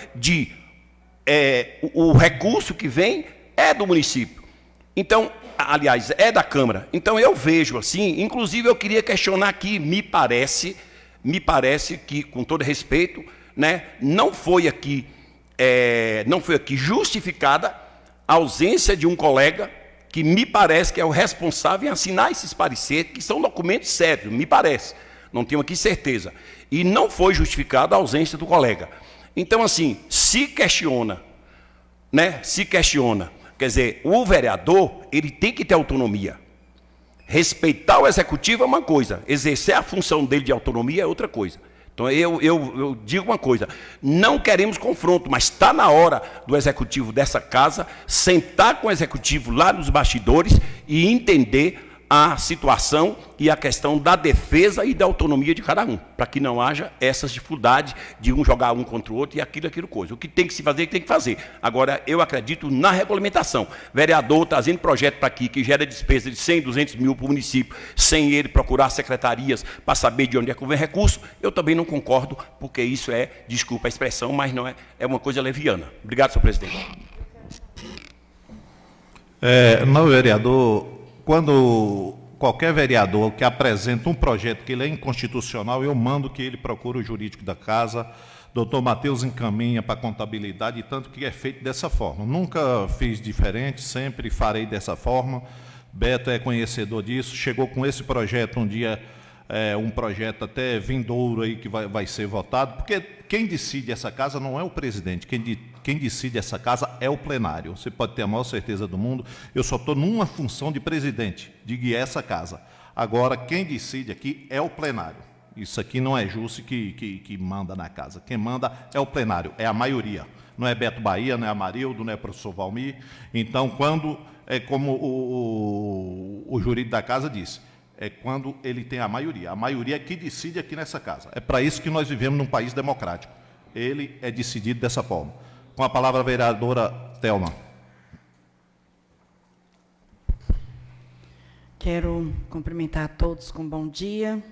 o recurso que vem é do município. Então, aliás, é da Câmara. Então eu vejo assim, inclusive eu queria questionar aqui, me parece que, com todo respeito, né, não foi aqui justificada a ausência de um colega que me parece que é o responsável em assinar esses pareceres, que são documentos sérios, me parece, não tenho aqui certeza. E não foi justificada a ausência do colega. Então, assim, se questiona, quer dizer, o vereador, ele tem que ter autonomia. Respeitar o executivo é uma coisa, exercer a função dele de autonomia é outra coisa. Então, eu digo uma coisa, não queremos confronto, mas está na hora do executivo dessa casa sentar com o executivo lá nos bastidores e entender a situação e a questão da defesa e da autonomia de cada um, para que não haja essas dificuldades de um jogar um contra o outro e aquilo coisa. O que tem que se fazer, tem que fazer. Agora, eu acredito na regulamentação. Vereador trazendo projeto para aqui que gera despesa de 100, 200 mil para o município, sem ele procurar secretarias para saber de onde é que vem recurso, eu também não concordo, porque isso é, desculpa a expressão, mas não é uma coisa leviana. Obrigado, senhor presidente. Não, vereador, quando qualquer vereador que apresenta um projeto que ele é inconstitucional, eu mando que ele procure o jurídico da casa, doutor Matheus encaminha para a contabilidade, e tanto que é feito dessa forma. Nunca fiz diferente, sempre farei dessa forma. Beto é conhecedor disso, chegou com esse projeto um dia, um projeto até vindouro aí que vai ser votado, porque quem decide essa casa não é o presidente, quem decide essa casa é o plenário. Você pode ter a maior certeza do mundo, eu só estou numa função de presidente, de guiar essa casa. Agora, quem decide aqui é o plenário. Isso aqui não é Júcio que manda na casa. Quem manda é o plenário, é a maioria. Não é Beto Bahia, não é Amarildo, não é professor Valmir. Então, quando, como o jurídico da casa disse, é quando ele tem a maioria é que decide aqui nessa casa. É para isso que nós vivemos num país democrático. Ele é decidido dessa forma. Com a palavra a vereadora Thelma. Quero cumprimentar a todos com bom dia.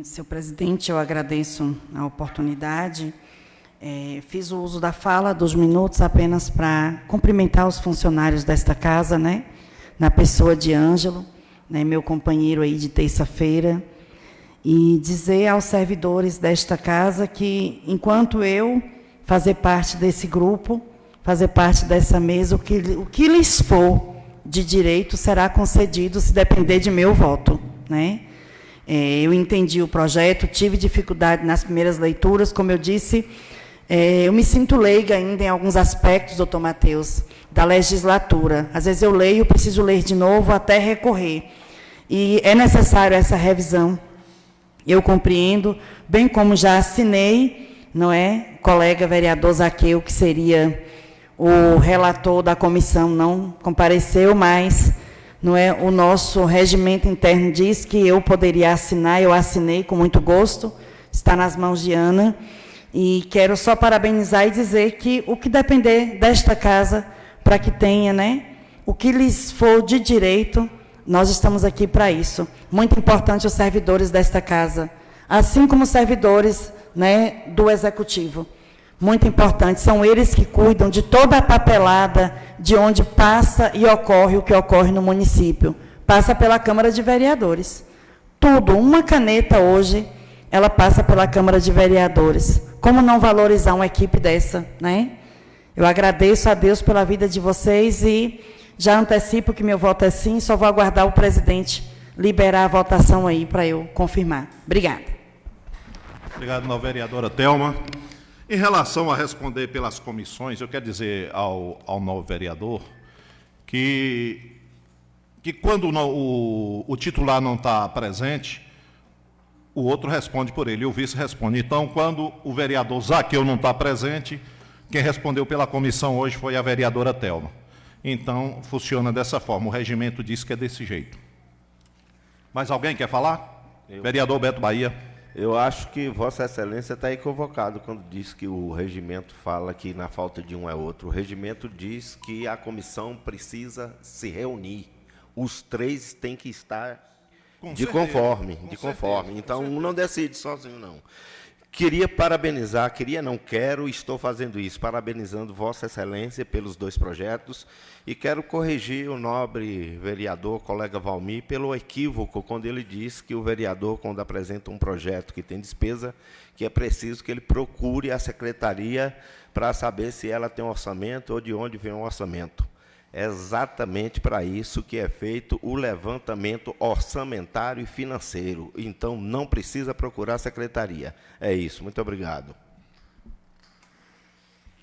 Senhor presidente, eu agradeço a oportunidade. Fiz o uso da fala dos minutos apenas para cumprimentar os funcionários desta casa, na pessoa de Ângelo, meu companheiro aí de terça-feira, e dizer aos servidores desta casa que, enquanto eu fazer parte desse grupo, fazer parte dessa mesa, o que lhes for de direito será concedido se depender de meu voto. Eu entendi o projeto, tive dificuldade nas primeiras leituras, como eu disse, eu me sinto leiga ainda em alguns aspectos, doutor Matheus, da legislatura. Às vezes eu leio, preciso ler de novo até recorrer. E é necessário essa revisão. Eu compreendo, bem como já assinei, colega vereador Zaqueu, que seria o relator da comissão, não compareceu, mas o nosso regimento interno diz que eu poderia assinar, eu assinei com muito gosto, está nas mãos de Ana, e quero só parabenizar e dizer que o que depender desta casa, para que tenha, o que lhes for de direito, nós estamos aqui para isso. Muito importante os servidores desta casa, assim como os servidores do Executivo. Muito importante, são eles que cuidam de toda a papelada de onde passa e ocorre o que ocorre no município. Passa pela Câmara de Vereadores. Tudo, uma caneta hoje, ela passa pela Câmara de Vereadores. Como não valorizar uma equipe dessa, Eu agradeço a Deus pela vida de vocês e já antecipo que meu voto é sim, só vou aguardar o presidente liberar a votação aí para eu confirmar. Obrigada. Obrigado, nova vereadora Thelma. Em relação a responder pelas comissões, eu quero dizer ao novo vereador que quando o titular não está presente, o outro responde por ele, e o vice responde. Então, quando o vereador Zaqueu não está presente, quem respondeu pela comissão hoje foi a vereadora Thelma. Então, funciona dessa forma, o regimento diz que é desse jeito. Mais alguém quer falar? Vereador Beto Bahia. Eu acho que Vossa Excelência está equivocado quando diz que o regimento fala que na falta de um é outro. O regimento diz que a comissão precisa se reunir. Os três têm que estar de conforme. Então, um não decide sozinho, não. Queria parabenizar, estou fazendo isso, parabenizando Vossa Excelência pelos 2 projetos e quero corrigir o nobre vereador, colega Valmir, pelo equívoco quando ele diz que o vereador, quando apresenta um projeto que tem despesa, que é preciso que ele procure a secretaria para saber se ela tem um orçamento ou de onde vem o orçamento. É exatamente para isso que é feito o levantamento orçamentário e financeiro. Então, não precisa procurar a secretaria. É isso. Muito obrigado.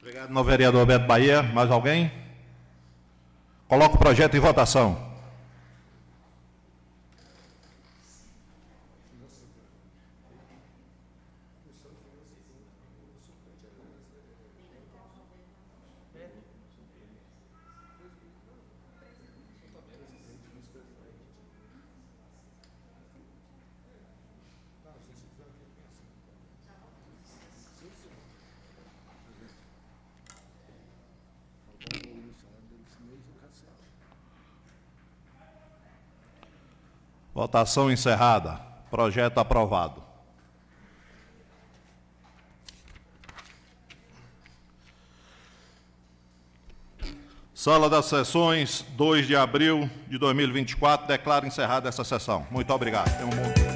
Obrigado, novo vereador Beto Bahia. Mais alguém? Coloca o projeto em votação. Votação encerrada. Projeto aprovado. Sala das Sessões, 2 de abril de 2024, declaro encerrada essa sessão. Muito obrigado. Tenham um bom dia.